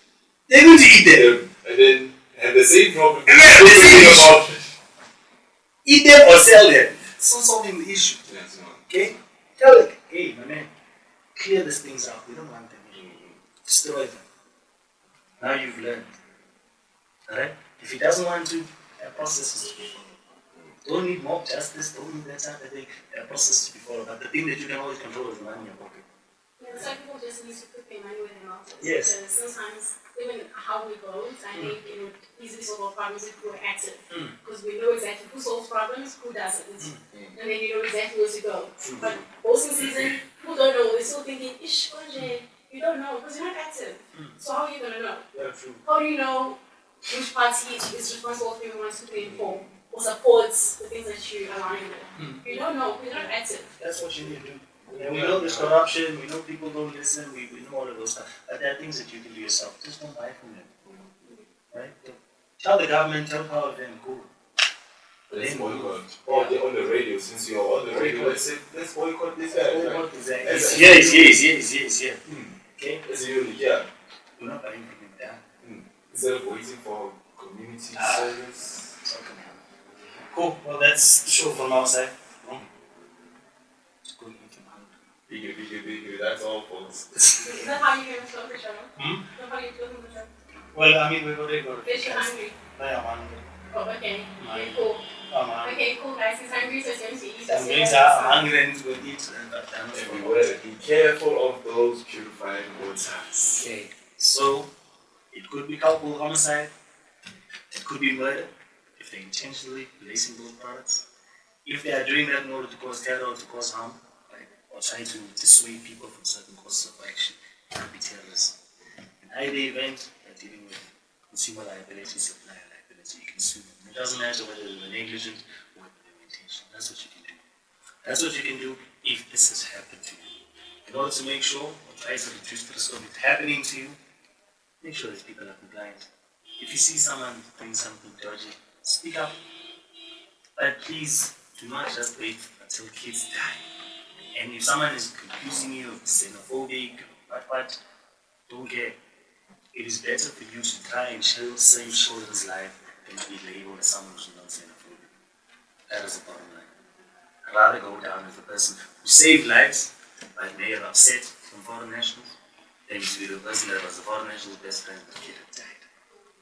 They're going to eat them. And then have the same problem. Yeah, the same issue. Eat them or sell them. It's not solving the issue. Yes, no. Okay? Tell it, hey, my man, clear these things out. We don't want them. Destroy them. Now you've learned. Alright? If he doesn't want to, there are processes to be followed. Don't need mob justice, don't need that type of thing. There are processes to be followed. But the thing that you can always control is the money in your pocket. Yeah, some people just need to put their money where their mouth is. Yes. Because sometimes, even how we vote, I think it would easily solve our problems if we were active. Because we know exactly who solves problems, who doesn't. And then you know exactly where to go. But voting season, people don't know. They're still thinking, ish, Konje. You don't know because you're not active. So how are you going to know? Yeah, true. How do you know which party is responsible for everyone to pay for or supports the things that you align with? You don't know. You're not active. That's what you need to do. And we know there's corruption, we know people don't listen, we know all of those stuff. But there are things that you can do yourself. Just don't buy from them. Right? Tell the government, tell power of them, cool. Let's boycott. Or they're on the radio, since you're on the radio, let's say, let's boycott this guy. Boycott is that. Yes. Okay? It's unique, yeah. We're not buying from them there. Instead of waiting for community service. It's not gonna happen. Cool. Well, that's the show from our side. Let's go eat some hungry. Bigger, that's all, folks. Is that how you're going to start the show? Hmm? Is that how you're doing the show? Well, I mean, we've already got Fish, you're hungry. I am hungry. Oh, okay. Okay, cool. I'm hungry. Okay, cool, guys. He's hungry, so he's going to eat. I'm going to have hungry and we'll eat. And we want to be careful of those purifying waters. Okay, so it could be culpable homicide, it could be murder if they're intentionally placing those products. If they are doing that in order to cause terror or to cause harm, right, or trying to dissuade people from certain courses of action, it could be terrorism. In either event, they're dealing with consumer liability, supplier liability. You can sue them. It doesn't matter whether they were negligent or whether they were intentional. That's what you can do. That's what you can do if this has happened to you. In order to make sure or try to reduce the risk of it happening to you, make sure that people are compliant. If you see someone doing something dodgy, speak up. But please do not just wait until kids die. And if someone is accusing you of xenophobic, what, don't care. It is better for you to try and save children's life than to be labeled as someone who's not xenophobic. That is the bottom line. I'd rather go down as the person who saved lives by may have upset from foreign nationals than to be the person that was the foreign national's best friend but the kid had died.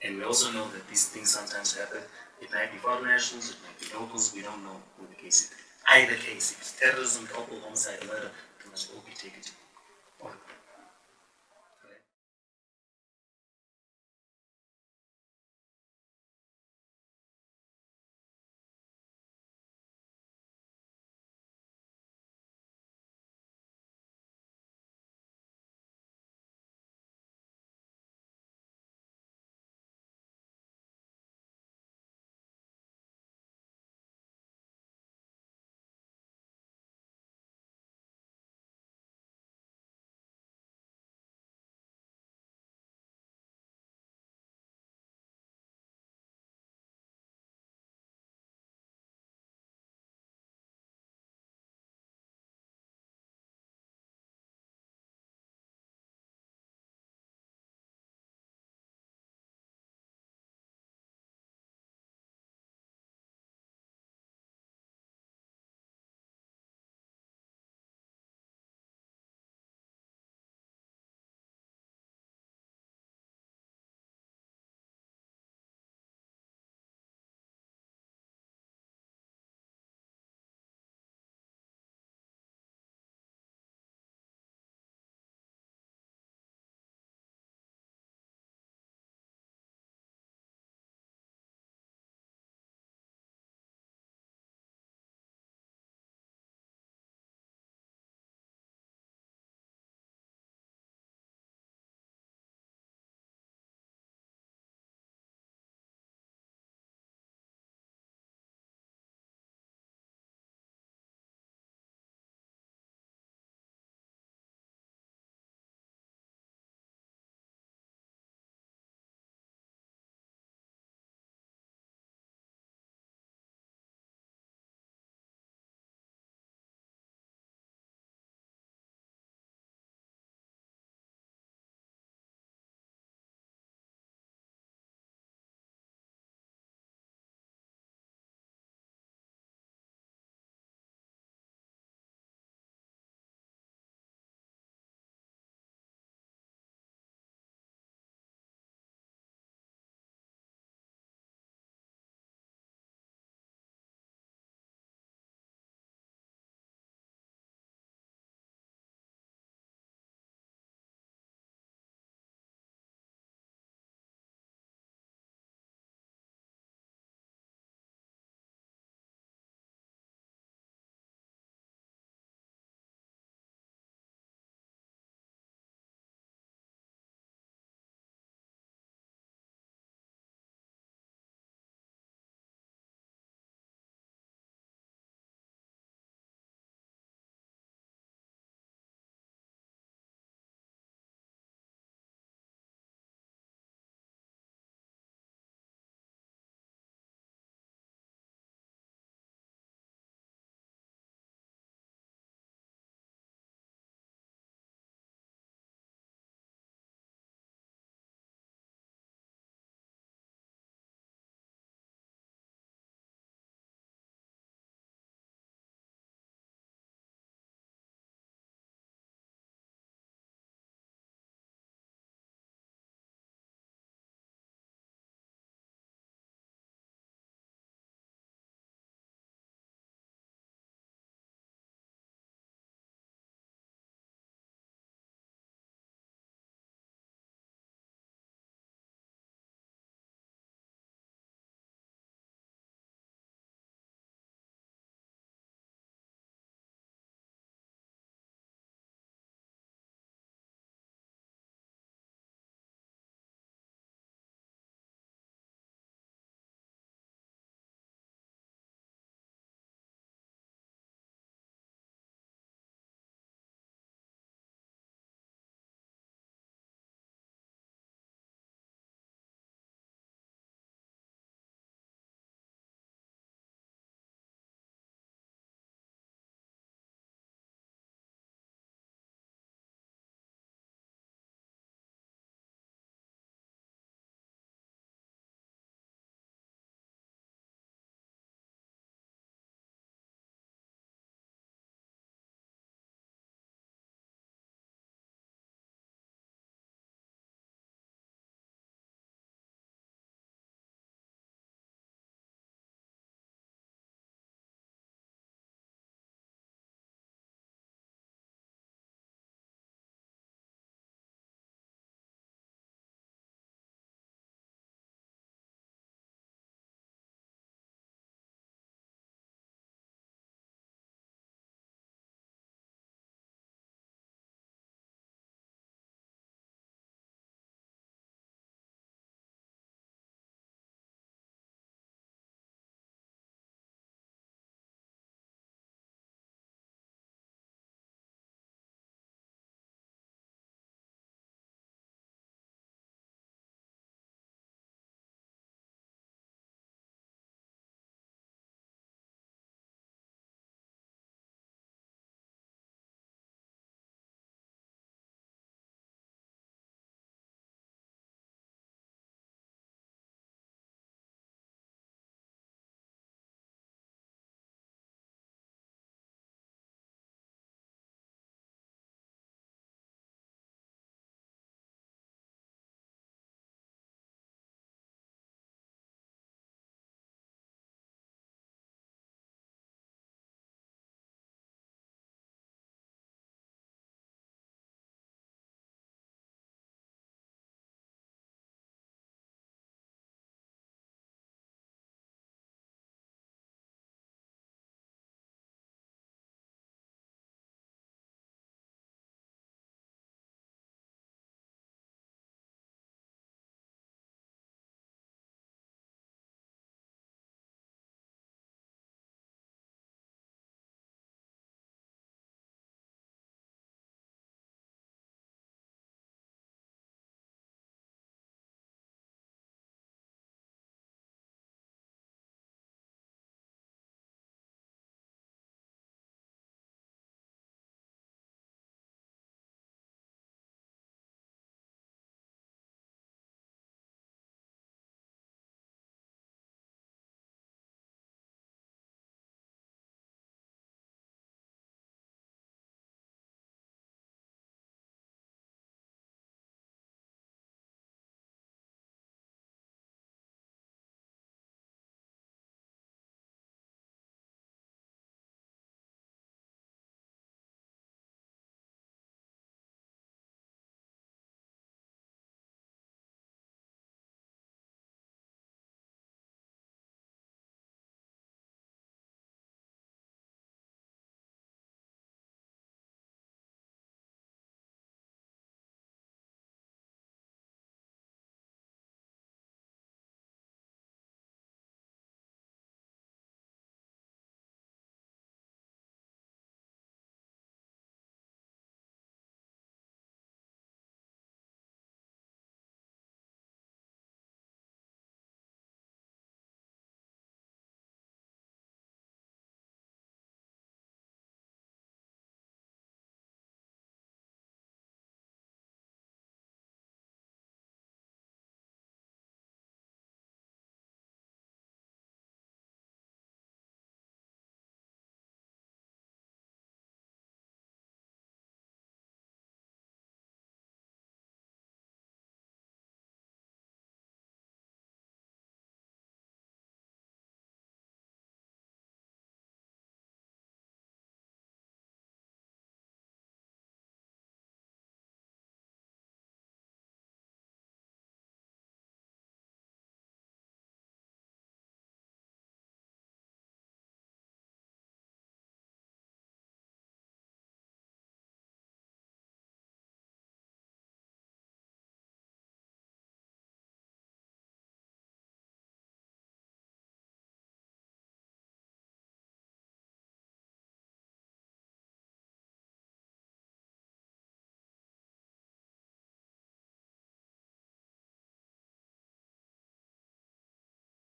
And we also know that these things sometimes happen. It might be foreign nationals, it might be locals, we don't know who the case is. Either case, if it's terrorism, culpable homicide, murder, it must all be taken to